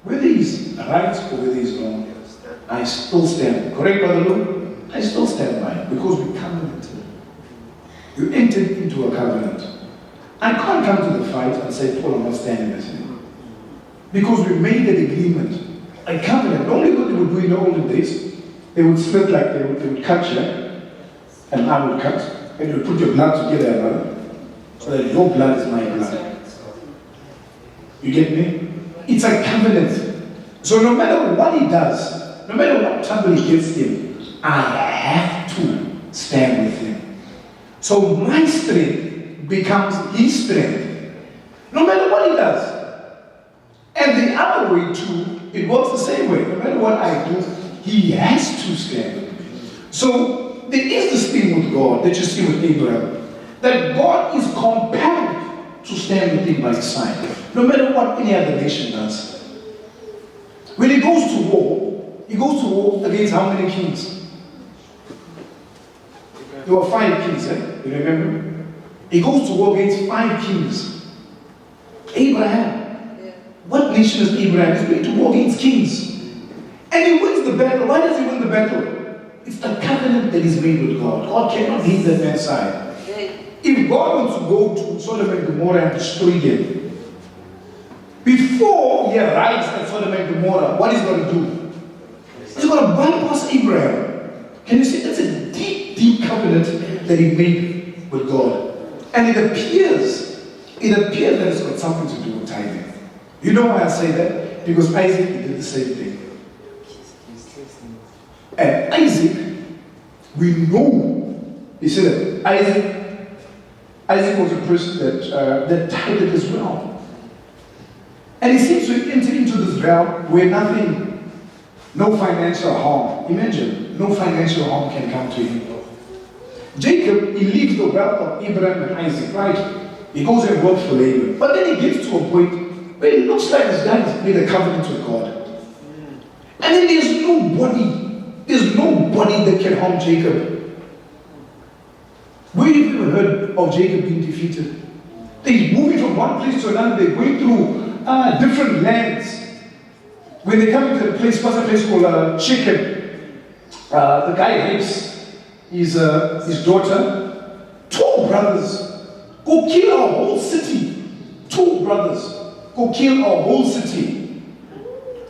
whether he's right or whether he's wrong, I still stand. Correct, Brother Lou? I still stand by it because we covenanted. You entered into a covenant. I can't come to the fight and say, Paul, I'm not standing with you. Because we made an agreement. A covenant. The only what they would do in the olden days, they would split like they would cut you, and I would cut, and you would put your blood together, brother, so that your blood is my blood. You get me? It's a covenant. So no matter what he does, no matter what trouble he gets in, I have to stand with him. So my strength becomes his strength. No matter what he does. And the other way too, it works the same way. No matter what I do, he has to stand with me. So there is this thing with God that you see with Abraham, that God is compelled to stand with him by his side, no matter what any other nation does. When he goes to war against how many kings? There were 5 kings, you remember? He goes to war against 5 kings. Abraham. What nation is Abraham? He's going to war against kings. And he wins the battle. Why does he win the battle? It's the covenant that he's made with God. God cannot leave that man's side. If God wants to go to Sodom and Gomorrah and destroy them, before he arrives at Sodom and Gomorrah, what is he going to do? He's going to bypass Abraham. Can you see? That's a deep, deep covenant that he made with God. And it appears that it's got something to do with tithing. You know why I say that? Because Isaac did the same thing. And Isaac, we know, you see that Isaac was a person that tithed as well. And he seems to enter into this realm where no financial harm. Imagine, no financial harm can come to him. Jacob, he leaves the wealth of Abraham and Isaac, right? He goes and works for Laban. But then he gets to a point where it looks like this guy has made a covenant with God. And then there's nobody that can harm Jacob. Where have you ever heard of Jacob being defeated? They're moving from one place to another. They're going through different lands. When they come to a place called Shechem, the guy rapes his daughter, 2 brothers go kill our whole city. 2 brothers go kill our whole city.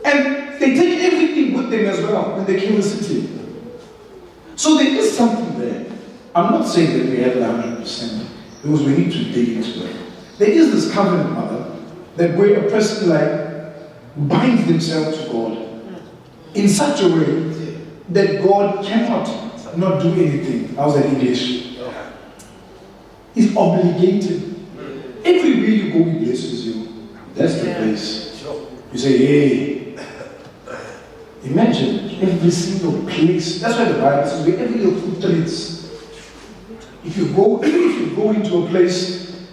And they take everything with them as well when they kill the city. So there is something there. I'm not saying that we have it 100%, because we need to dig into it. There is this covenant, mother, that where a person binds themselves to God in such a way that God cannot not do anything. How's that English? He's obligated. Everywhere you go, He blesses you. That's the place. You say, hey. Imagine every single place. That's why the Bible says, wherever your foot treads. If you go into a place,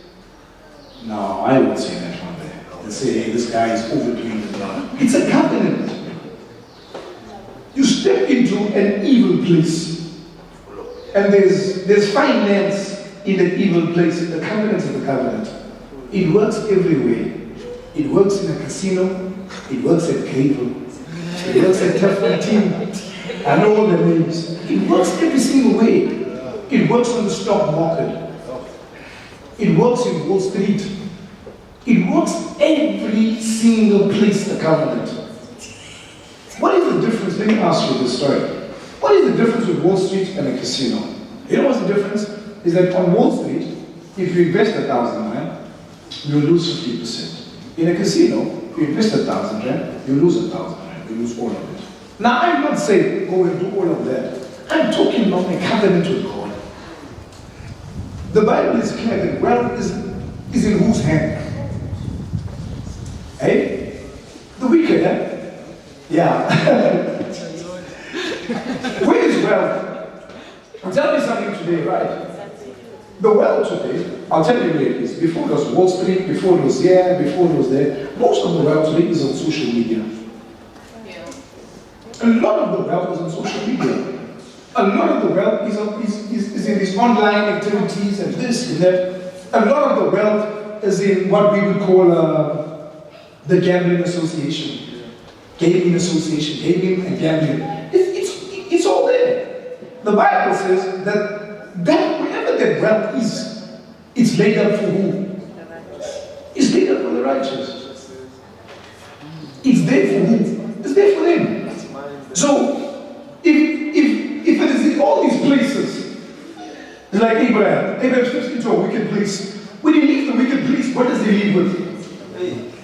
no, I would say that one day. And say, hey, this guy is overdoing it now. It's a covenant. You step into an evil place, and there's finance in the evil place. The covenant is the covenant. It works everywhere. It works in a casino. It works at cable. It works at Teflon. I know all the names. It works every single way. It works on the stock market. It works in Wall Street. It works every single place, the covenant. What is the difference? Let me ask you this story. What is the difference with Wall Street and a casino? You know what's the difference? Is that on Wall Street, if you invest 1,000 rand, you lose 50%. In a casino, if you invest 1,000 rand, you lose 1,000 rand. You lose all of it. Now, I'm not saying go and do all of that. I'm talking about a covenant with God. The Bible is clear that wealth is in whose hand? Hey? The wicked, eh? Yeah. Where is wealth? Tell me something today, right? The wealth today, I'll tell you where it is. Before it was Wall Street, before it was here, before it was there, most of the wealth today is on social media. Yeah. A lot of the wealth is on social media. A lot of the wealth is in these online activities and this and that. A lot of the wealth is in what we would call the gambling association. Gaming association, gaming and gambling. It's all there. The Bible says that wherever that wealth is, it's laid up for who? It's laid up for the righteous. It's there for who? It's there for them. So, if it is in all these places, it's like Abraham. Abraham steps into a wicked place. When he leaves the wicked place, what does he leave with?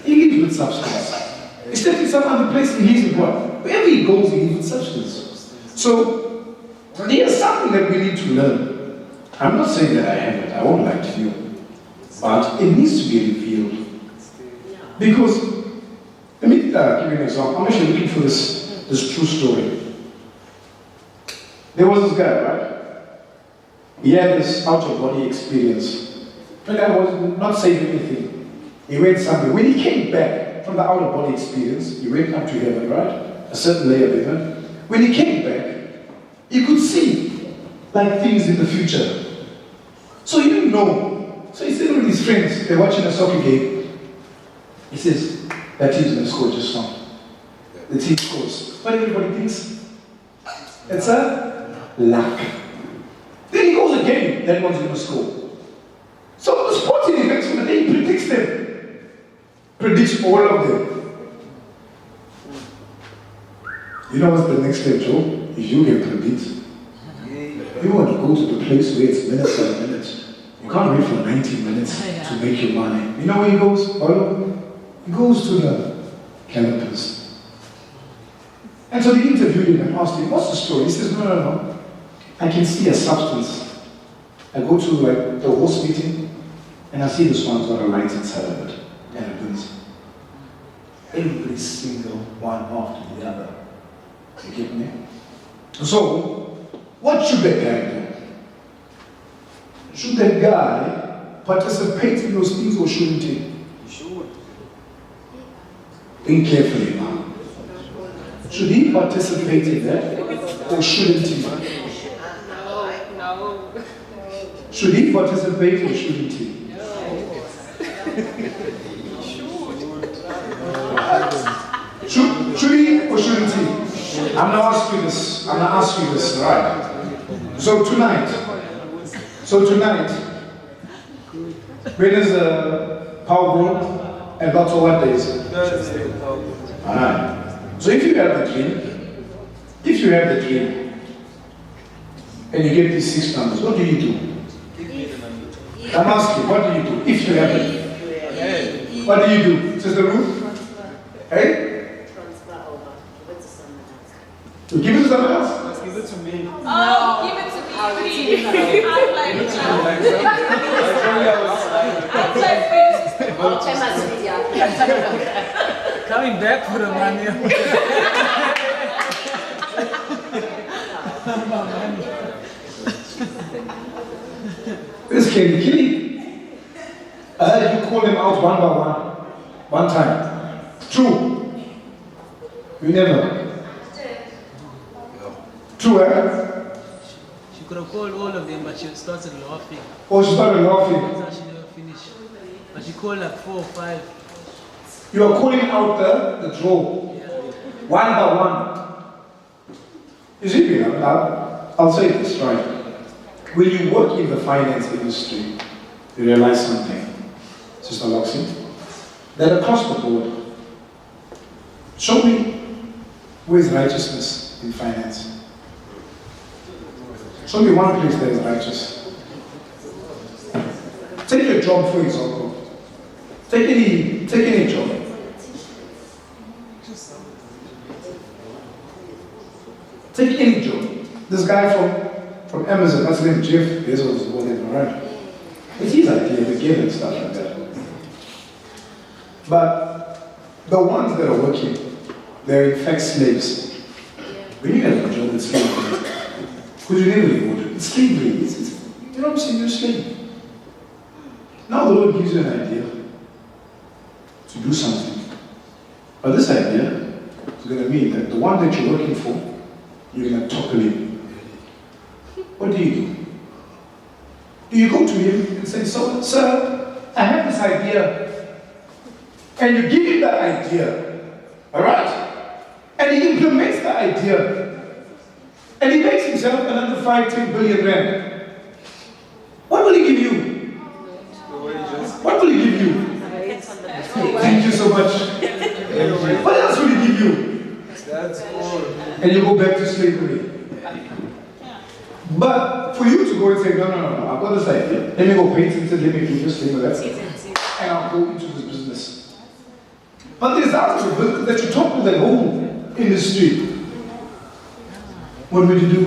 He leaves with substance. He steps in some other place, he leaves with what? Wherever he goes, he leaves with substance. So, there's something that we need to learn. I'm not saying that I have it, I won't lie to you. But it needs to be revealed. Because, let me give you an example. I'm actually looking for this true story. There was this guy, right? He had this out-of-body experience. The guy was not saying anything. He went somewhere. When he came back from the out-of-body experience, he went up to heaven, right? A certain layer of heaven. When he came back, he could see like things in the future. So he didn't know. So he's sitting with his friends. They're watching a soccer game. He says, that team's going to score just now. The team scores. What everybody thinks? It's a luck. Then he goes again, that one's going to score. So the sporting events of the day, he predicts them. Predicts all of them. You know what's the next step, Joe? If you can predict, you want to go to the place where it's minutes by minutes. You can't wait for 90 minutes to make your money. You know where he goes? He goes to the campus. And so they interviewed him and asked him, what's the story? He says, no. I can see a substance. I go to the host meeting and I see this one's got a light inside of it. And it burns. Every single one after the other. You get me? So, what should that guy do? Should that guy participate in those things or shouldn't he? He should. Think carefully now. Should he participate in that or shouldn't he? No. Should he participate or shouldn't he? No. Should he or shouldn't he? I'm going to ask you this, right? So tonight, when is Powerball and Lotto what days? Thursday. Alright. So if you have the dream, and you get these 6 numbers, what do you do? I'm asking, what do you do? If you have it, what do you do? Sister Ruth? Hey? You give it to someone else? Let's give it to me. Oh, give it to me, please. I'm like, Coming back for the money. This Kelly. I heard you call him out one by one. One time. True. You never. True, eh? She could have called all of them, but she started laughing. Oh, she started laughing. So she never finished. But she called like 4 or 5. You are calling out the draw. One by one. You see, I'll say this right. When you work in the finance industry, you realize something, Sister Loxie, that across the board, show me where is righteousness in finance. Show me one place that is righteous. Take your job, for example. Take any job. Take any job. This guy from Amazon, what's his name? Jeff Bezos or whatever, right? It's his idea, the game and stuff like that. But the ones that are working, they're in fact slaves. When you have a job, it's slavery. Because you never reward it. It's slavery. You know what I'm saying? You're a slave. Now the Lord gives you an idea to do something. But this idea is going to mean that the one that you're working for, you're going to topple him. What do? Do you go to him and say, so, sir, I have this idea. And you give him that idea. Alright? And he implements the idea. And he makes himself another 5-10 billion rand. What will he give you? What will he give you? Thank you so much. What else will he give you? That's all. And you go back to slavery. But for you to go and say, no, I've got this idea. Let me go paint it, let me do this thing or that. And I'll go into this business. But there's others that you topple the whole industry. What would you do?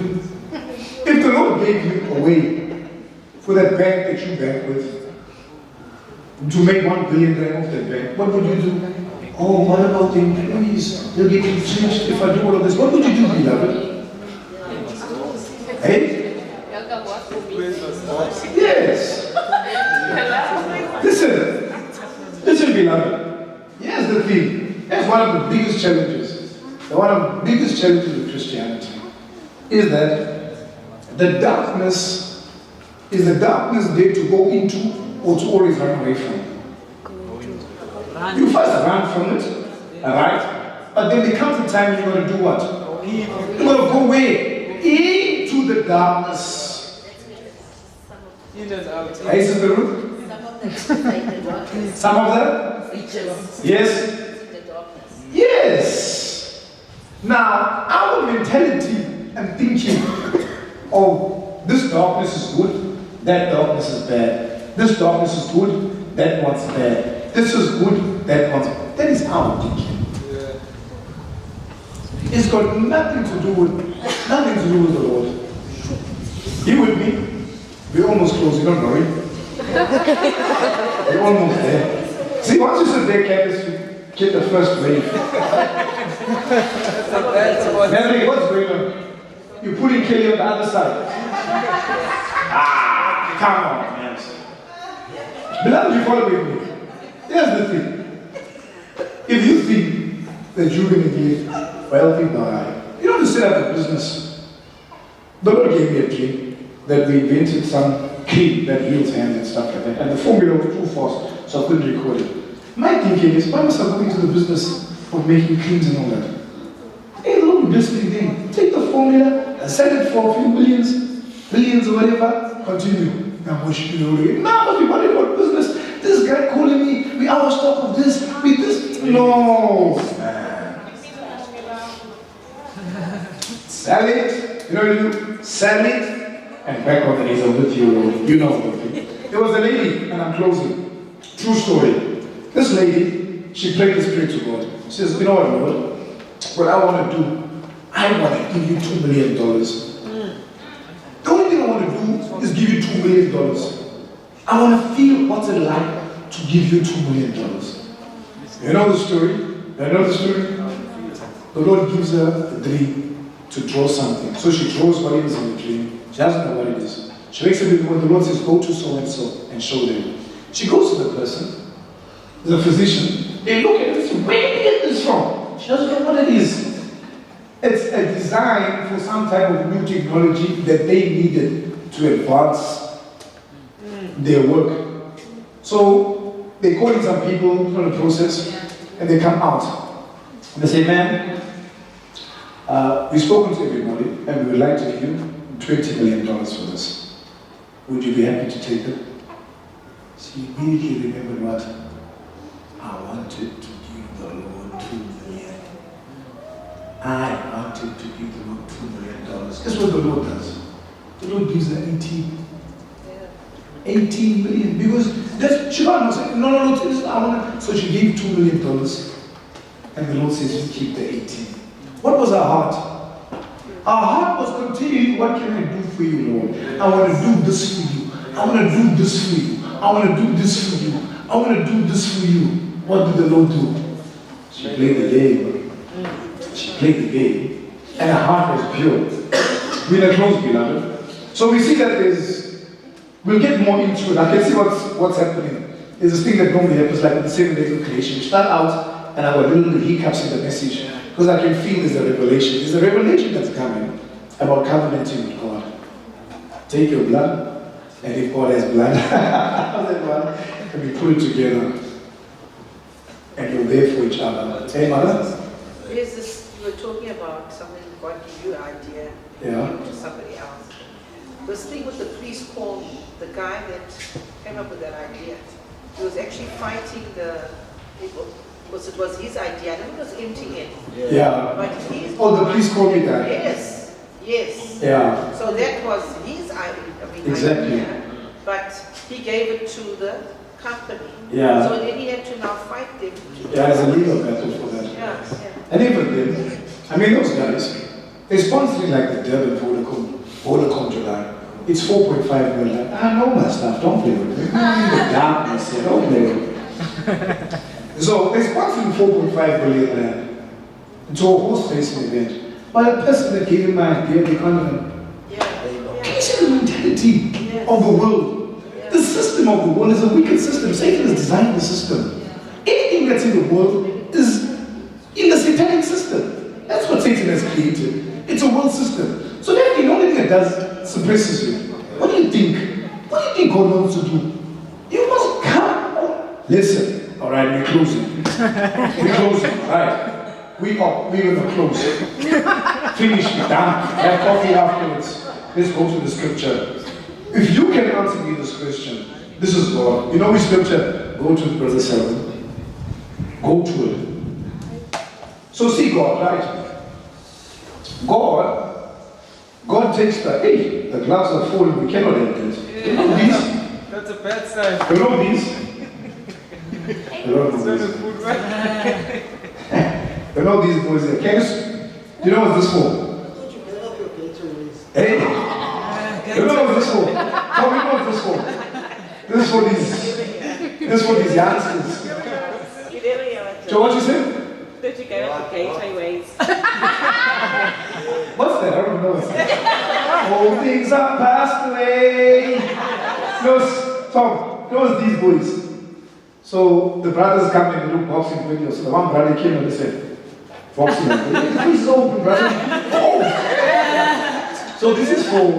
If the Lord gave you a way for that bank that you bank with to make 1 billion rand off that bank, what would you do? Oh, what about the employees? They'll get changed if I do all of this. What would you do, beloved? Hey? Yes. Listen, beloved. Here's the thing. That's one of the biggest challenges. One of the biggest challenges of Christianity is that the darkness there to go into or to always run away from. You first run from it, alright? But then there comes a time you're going to do what? You're going to go away into the darkness. In and out. Hey, Sister Ruth? Some of them? Yes? Yes. Now, our mentality and thinking, oh, this darkness is good, that darkness is bad. This darkness is good, that one's bad. This is good, that one's bad. That is our thinking. It's got nothing to do with the Lord. You with me? We're almost close, you don't worry. We're almost there. See, once you sit there, Candace, you get the first wave. Henry, what's going on? You're putting Kelly on the other side. Come on, man. Beloved, you follow with me. Here's the thing. If you think that you're going to get wealthy by, you don't have to set up a business. The Lord gave me a dream that we invented some cream that heals hands and stuff like that. And the formula was too fast, so I couldn't record it. My thinking is, why must I go into the business of making creams and all that? Hey, the Lord bless me then. Take the formula and sell it for a few millions. billions or whatever, continue. I'm worshiping the Lord. No, but we worried about business. This guy calling me, we are on top of this, with this. No, man. Sell it. You know what you do? Sell it and back on the knees of with you, Lord. You know what I mean. There was a lady, and I'm closing. True story. This lady, she prayed this prayer to God. She says, you know what, Lord? What I want to do, I want to give you $2 million. The only thing I want to do is give you $2 million. I want to feel what it's like to give you $2 million. You know the story? You know the story? The Lord gives her a dream to draw something. So she draws what it is in the dream. She doesn't know what it is. She wakes up in the morning, the Lord says, go to so and so and show them. She goes to the person, the physician. They look at this, where did you get this from? She doesn't know what it is. It's a design for some type of new technology that they needed to advance their work. So they call in some people from the process and they come out. And they say, man, we've spoken to everybody and we would like to give you $20 million for this. Would you be happy to take it? She immediately remembered what? I wanted to give the Lord $2 million. I wanted to give the Lord $2 million. Guess what the Lord does? The Lord gives her 18 million. Because that's, she can't say, no, I want. So she gave $2 million. And the Lord says, you keep the 18. What was her heart? Our heart was continuing, what can I do for you, Lord? I want to do this for you. I want to do this for you. I want to do this for you. I want to do this for you. What did the Lord do? She played the game. She played the game. And her heart was pure. We're close, beloved. So we see that we'll get more into it. I can see what's happening. There's this thing that normally happens like in the 7 days of creation. We start out and I got little hiccups in the message. Because I can feel there's a revelation. There's a revelation that's coming about covenanting with God. Take your blood, and if God has blood, and we put it together, and you're there for each other. Hey, mother? There's this, you were talking about something God gave you an idea to somebody else. This thing with the police called me, the guy that came up with that idea, he was actually fighting the people. Because it was his idea, I think it was MTN. Yeah. But he's the police called me that. Yes. Yeah. So that was his idea. Exactly. But he gave it to the company. Yeah. So then he had to now fight them. There's a legal battle for that. Yeah. And even then, I mean, those guys, they're sponsoring like the Durban Vodacom July. It's 4.5 million. I know my stuff, don't play with me. The darkness here, don't play with me. So they're sponsoring 4.5 billion rand into a horse racing event. But the person that gave him my idea, they can't even. You see the mentality of the world. The system of the world is a wicked system. Satan has designed the system. Anything that's in the world is in the satanic system. That's what Satan has created. It's a world system. So that the only thing that does suppresses you. What do you think? What do you think God wants to do? You must come. Listen. All right, we're closing. We're closing. All right. We're going to close. Finish. We're done. Have coffee afterwards. Let's go to the scripture. If you can answer me this question, this is God. You know which scripture? Go to Brother 7. Go to it. So see God, right? God takes the gloves are falling. We cannot have this. You know these? That's a bad sign. You know these? You know these boys here. Do you know what this for? Hey! You know what this for? How we know what this for? This is for these youngsters. So what you said? That you go up the gateways. What's that? I don't know what's that. All things are passed away. Tom, those these boys. So the brothers come and look boxing videos. So the one brother came and they said, boxing. This is open, brother. Oh. So this is for,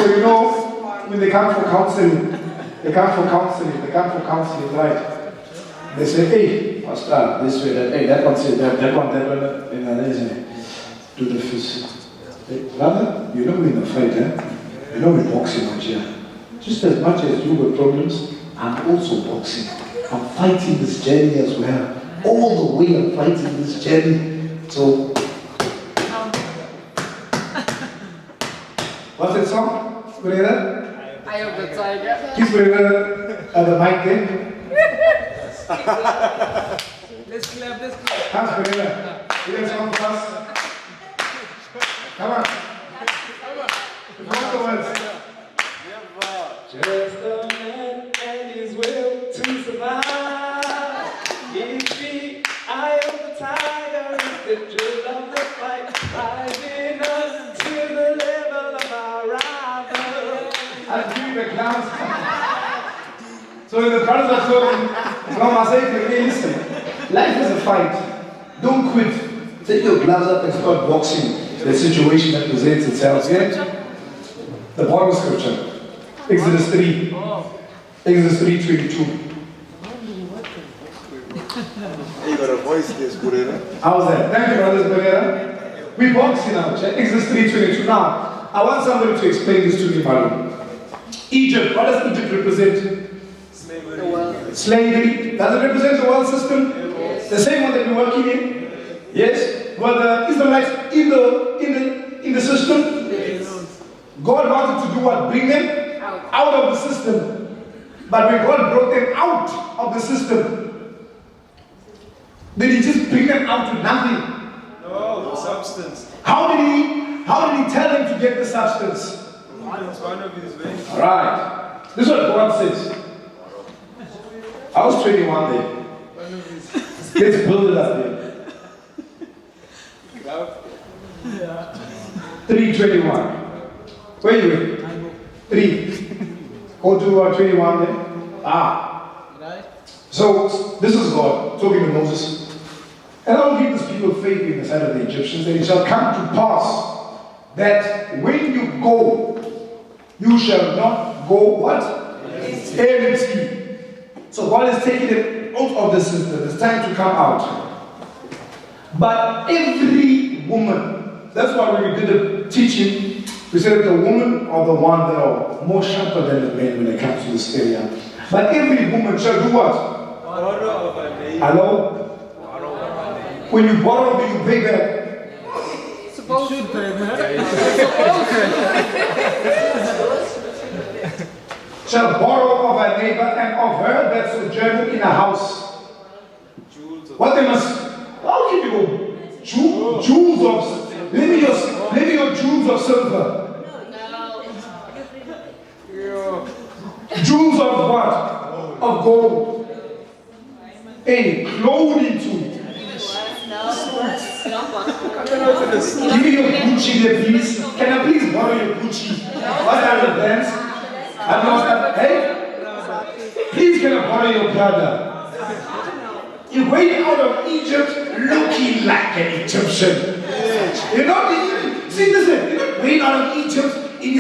you know, when they come for counseling. They come for counseling, right? They say, hey, Pastor, this way, that, hey, that one said that one, and then they say, do the fist. Hey, brother, you know we're in a fight, eh? You know we're boxing out here. Just as much as you got problems, I'm also boxing. I'm fighting this journey as well. All the way I'm fighting this journey. So, what's that song? Pereira? Eye of the tiger. Keep Pereira at the mic there. Let's clap, let's clap. Hans Pereira. You have song for us? Come on. Come on, the words. Just a man and his will to survive. It's the eye of the tiger, it's the thrill of the fight, rising us to the level of our rival. I'll give you the clowns. So when the brothers are talking, Mama said to me, listen, life is a fight. Don't quit. Take your gloves up and start boxing the situation that presents itself. Yeah? The Bible scripture. Exodus 3. Exodus 3:22. You got a voice there, Pereira. How's that? Thank you, brothers Pereira. We boxing now. Exodus 3:22. Now, I want somebody to explain this to me, Malu. Egypt. What does Egypt represent? Slavery. Does it represent the world system? Yes. The same one that we're working in? Yes. Were the Israelites in the system? Yes. God wanted to do what? Bring them out of the system. But when God brought them out of the system, did he just bring them out to nothing? No, substance. How did he tell them to get the substance? It's one of his ways. Alright. This is what God says. I was 21 there. One of his. Let's build it up there. 3:21. Where are you in? 3. Go to 21 there. Right? So this is God talking to Moses. And I will give this people faith in the sight of the Egyptians, that it shall come to pass that when you go, you shall not go what? Empty. So God is taking them out of the system. It's time to come out. But every woman, that's why when we did the teaching, we said that the women are the one that are more sharper than the men when it comes to this area. But every woman shall do what? Borrow of a name. Hello? When you borrow, do you pay back? Supposed to. Shall borrow of her neighbor and of her that sojourn in a house. What they must, how can you go? Jewels of, leave your jewels of silver. Jewels of what? Of gold. And clothing too. Give me your Gucci there, please. Can I please borrow your Gucci? What are the brands? I'm not, hey? Please can I borrow your Prada? You're going out of Egypt looking like an Egyptian. You're not, see listen, you're not going out of Egypt in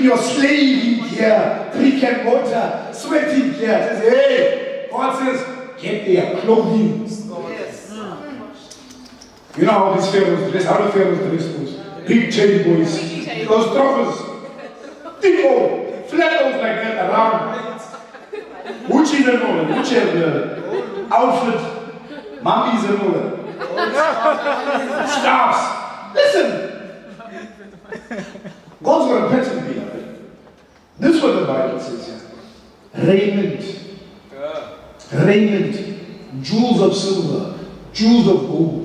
your slaving gear, brick and mortar, sweating gear. Says, hey, God says, get their clothing. Yes. You know how these pharaohs dress, how do pharaohs dress those? Big chain boys, those trousers, thick flat like that around. Gucci and all, Gucci and outfit, mummies and all that. Staffs. Listen. God's got a pattern behind. This is what the Bible says here. Raiment, jewels of silver, jewels of gold.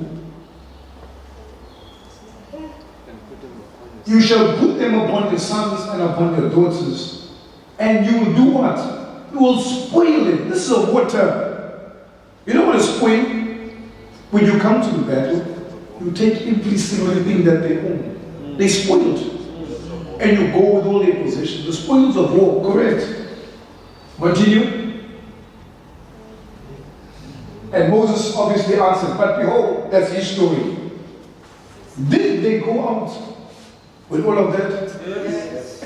You shall put them upon your sons and upon your daughters, and you will do what? You will spoil it. This is a water. You know what is spoil? When you come to the battle, you take every single thing that they own. They spoil it. And you go with all their possessions. The spoils of war, correct? Continue. And Moses obviously answered, but behold, that's his story. Did they go out with all of that? Yes.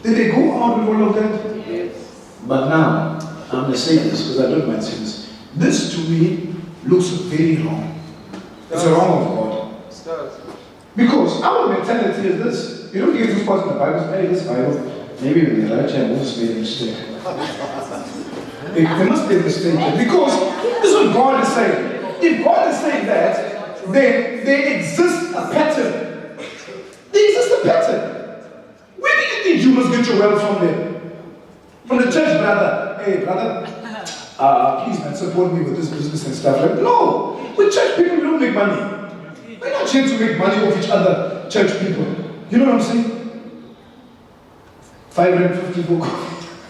Did they go out with all of that? Yes. But now, I'm going to say this because I don't mind saying this. This to me looks very wrong. It's a wrong of God. Because our mentality is this. You don't get to spot in the Bible, hey, this Bible, maybe when the right hand Moses made a mistake. There must be a mistake here. Because this is what God is saying. If God is saying that, then there exists a pattern. There exists a pattern. Where do you think you must get your wealth from then? From the church, brother. Hey, brother, please, man, support me with this business and stuff. Like, no, with church people, we don't make money. We're not here to make money off each other, church people. You know what I'm saying? 550 book.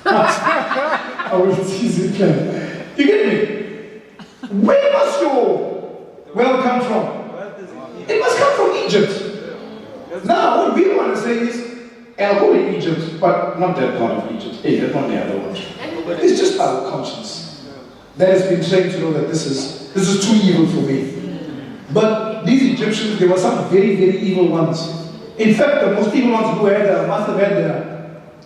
I will tease it, plan. You get me? Where must your wealth come from? It must come from Egypt. Now, what we want to say is, I'll go in Egypt, but not that part of Egypt. Hey, that's not the other one. It's just our conscience that has been trained to know that this is too evil for me. But these Egyptians, there were some very, very evil ones. In fact, the most evil ones who had must have had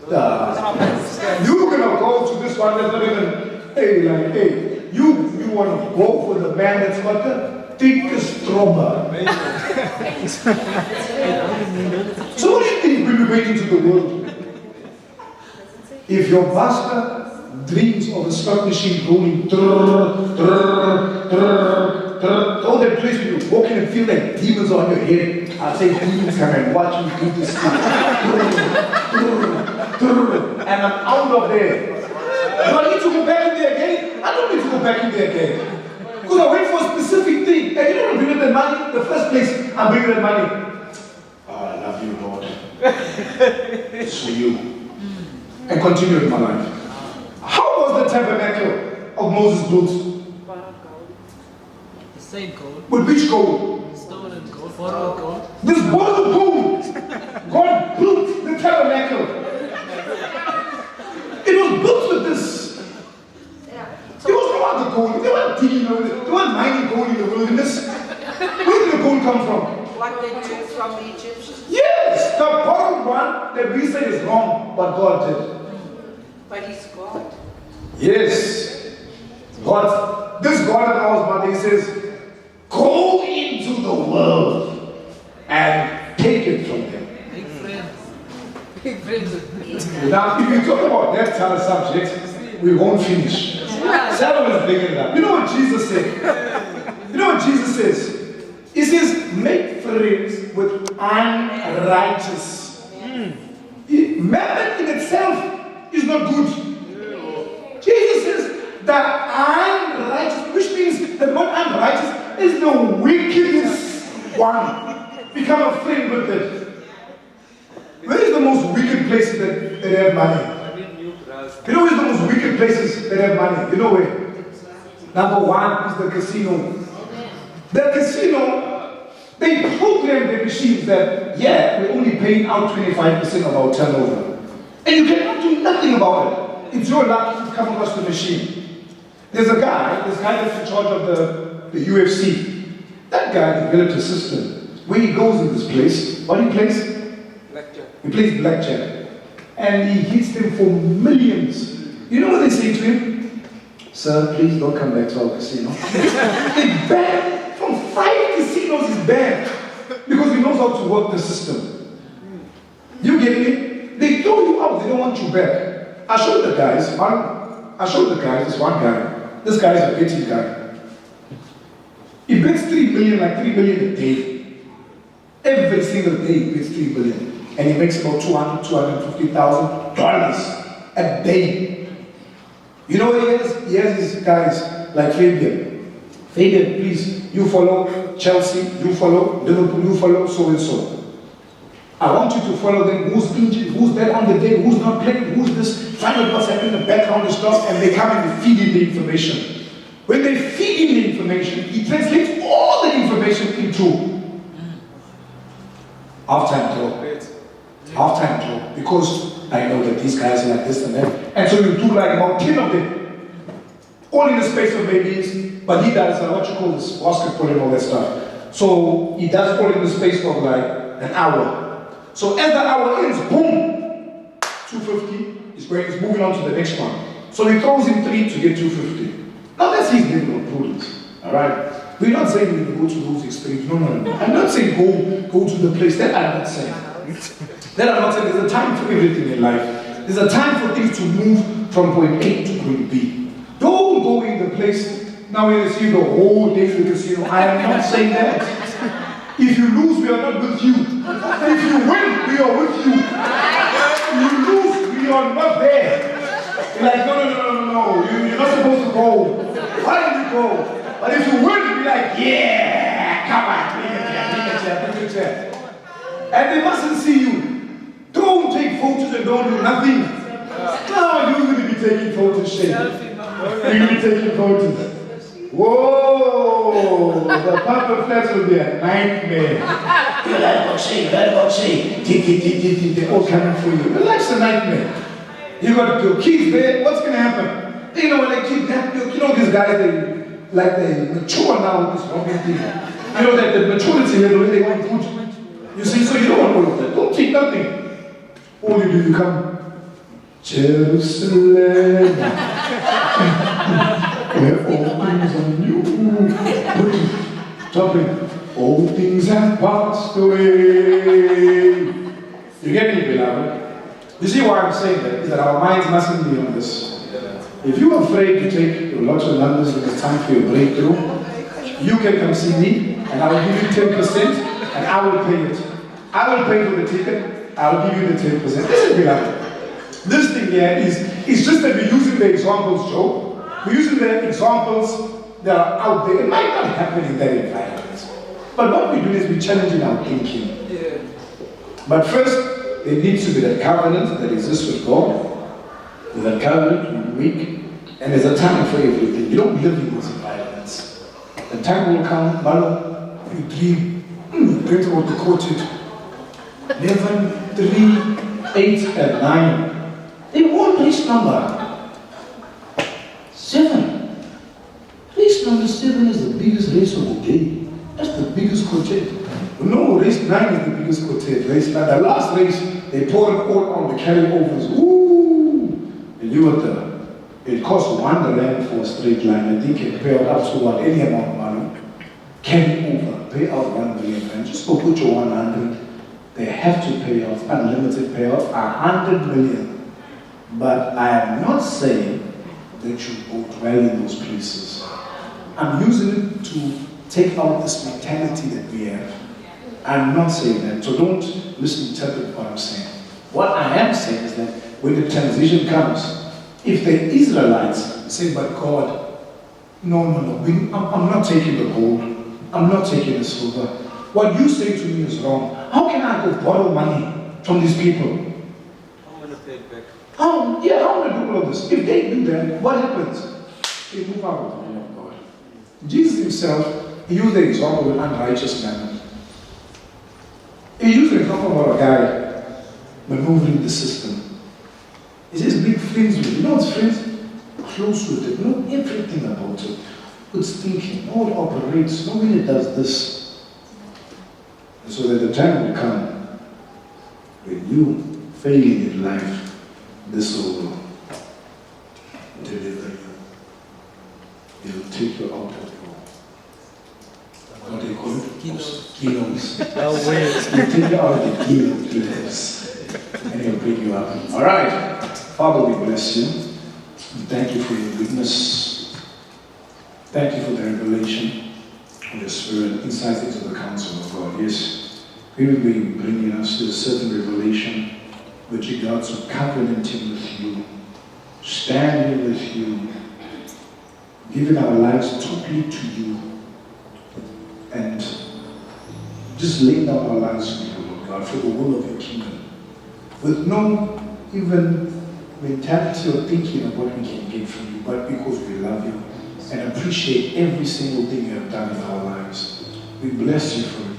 you're gonna go to this one that's not even, hey, you want to go for the man that's got the thickest tromba. So what do you think when we went into the world? If your master dreams of a slot machine going all that place where you walk in and feel like demons on your head, I say demons come and watch me do this thing. And I'm out of there. Do I need to go back in there again? I don't need to go back in there again. Because I wait for a specific thing. And you don't bring that money, the first place I'm bringing that money. Oh, I love you, Lord. It's for you. And continue with my life. How was the tabernacle of Moses built? The same gold. With which gold? Stolen gold. Borrowed gold. This borrowed gold. God built the tabernacle. It was built with this. There was no other gold. They weren't digging over it. They weren't mining gold in the wilderness. Where did the gold come from? What they took from the Egyptians. Yes, the borrowed one that we say is wrong, but God did. But he's God. Yes. God, this God of ours, but he says, go into the world and take it from them. Big friends. Big friends. Now, if you talk about that kind of subject, we won't finish. Seven is big enough. You know what Jesus said? You know what Jesus says? He says, make friends with unrighteous. Mammon in itself is not good. Jesus says that unrighteous, which means that what unrighteous is the wickedest one. Become a friend with it. Where is the most wicked places that have money? You know where's the most wicked places that have money? You know where? Number one is the casino. The casino, they program the machines that, yeah, we're only paying out 25% of our turnover. And you cannot do nothing about it. It's your luck to come across the machine. There's a guy, this guy that's in charge of the UFC. That guy developed a system where he goes in this place. What he plays? Blackjack. He plays blackjack. And he hits them for millions. You know what they say to him? Sir, please don't come back to our casino. They ban from 5 casinos is banned because he knows how to work the system. You get it? They throw you out, they don't want you back. I showed the guys, this one guy. This guy is a betting guy. He bets 3 million, like 3 million a day. Every single day he bets 3 million. And he makes about $250,000 a day. You know what he has? He has these guys like Fabian. Fabian, please, you follow Chelsea, you follow Liverpool, you follow so and so. I want you to follow them. Who's injured, who's there on the day, who's not playing, who's this, find out what's happening in the background and stuff, and they come and they feed him the information. When they feed him the information, he translates all the information into halftime talk. Halftime talk, because I know that these guys are like this and that. And so you do like about 10 of them, all in the space of maybe, but he does what you call this, basketball and all that stuff. So he does all in the space of like an hour. So as the hour ends, boom, 250, he's moving on to the next one. So he throws in 3 to get 250. Now that's his level of prudence, all right? We're not saying we go to those extremes. No. I'm not saying go to the place. That I'm not saying. That I'm not saying. There's a time for everything in life. There's a time for things to move from point A to point B. Don't go in the place now when you see the whole day in the casino. I am not saying that. If you lose, we are not with you. If you win, we are with you. You lose, we are not there. You're like, no. You're not supposed to go. Why did you go? But if you win, you'll be like, yeah, come on, bring it here. And they mustn't see you. Don't take photos and don't do nothing. No, you're going to be taking photos, Shane. You're going to be taking photos. Whoa, the purple flags will be a nightmare. You're like, Shane. They're all coming for you. Your life's a nightmare. You got your kids there, what's going to happen? You know, when they kidnap you, these guys, they mature now with this wrong thing. You know that the maturity level they want to put. You see, so you don't want to go with that. Don't take nothing. All you do, you come, Jerusalem, where all things are new. Jumping, all things have passed away. You get me, beloved? You see why I'm saying that? Is that our minds mustn't be on this. If you're afraid to take your lottery numbers when it's time for your breakthrough, you can come see me and I will give you 10% and I will pay it. I will pay for the ticket, I will give you the 10%. Listen, beloved. This thing here is just that we're using the examples, Joe. We're using the examples that are out there. It might not happen in that environment. But what we're doing is we're challenging our thinking. Yeah. But first, there needs to be that covenant that exists with God. There's a covenant we make, and there's a time for everything. You don't live in those environments. The time will come, Malo, you dream. Great what you quoted. 11, 3, 8, and 9. They want race number 7. Race number 7 is the biggest race of the day. That's the biggest quartet. No, race 9 is the biggest quartet. Race 9, the last race, they poured all on the carryovers. Ooh! And you were the, it cost $1 rand for a straight line. I think it paid up to what, any amount of money. Carry over, pay out 1 million rand. Just go put your 100. They have to pay off, unlimited payoff, 100 million. But I am not saying that you go dwell in those places. I'm using it to take out this mentality that we have. I'm not saying that, so don't misinterpret what I'm saying. What I am saying is that when the transition comes, if the Israelites say, but God, no, I'm not taking the gold, I'm not taking the silver. What you say to me is wrong. How can I go borrow money from these people? I'm going to pay it back. I want to do all of this. If they do that, what happens? They move out of the will of God. Jesus himself, he used the example of an unrighteous man. He used the example of a guy maneuvering the system. He says, make friends with it. You know what's friends? Close with it. Know everything about it. It's thinking, how it operates, know when it does this. And so that the time will come when you failing in life, this will deliver you. It will take you out of your, what do you call it? Kilos. It will take you out of the kilos. And it will bring you up. All right. Father, we bless you. Thank you for your goodness. Thank you for the revelation of your Spirit, insights into the counsel of God. Yes, we will be bringing us to a certain revelation with regards to covenanting with you, standing with you, giving our lives totally to you, and just laying down our lives to you, Lord God, for the will of your kingdom, with no even mentality or thinking of what we can get from you, but because we love you and appreciate every single thing you have done in our lives. We bless you for it.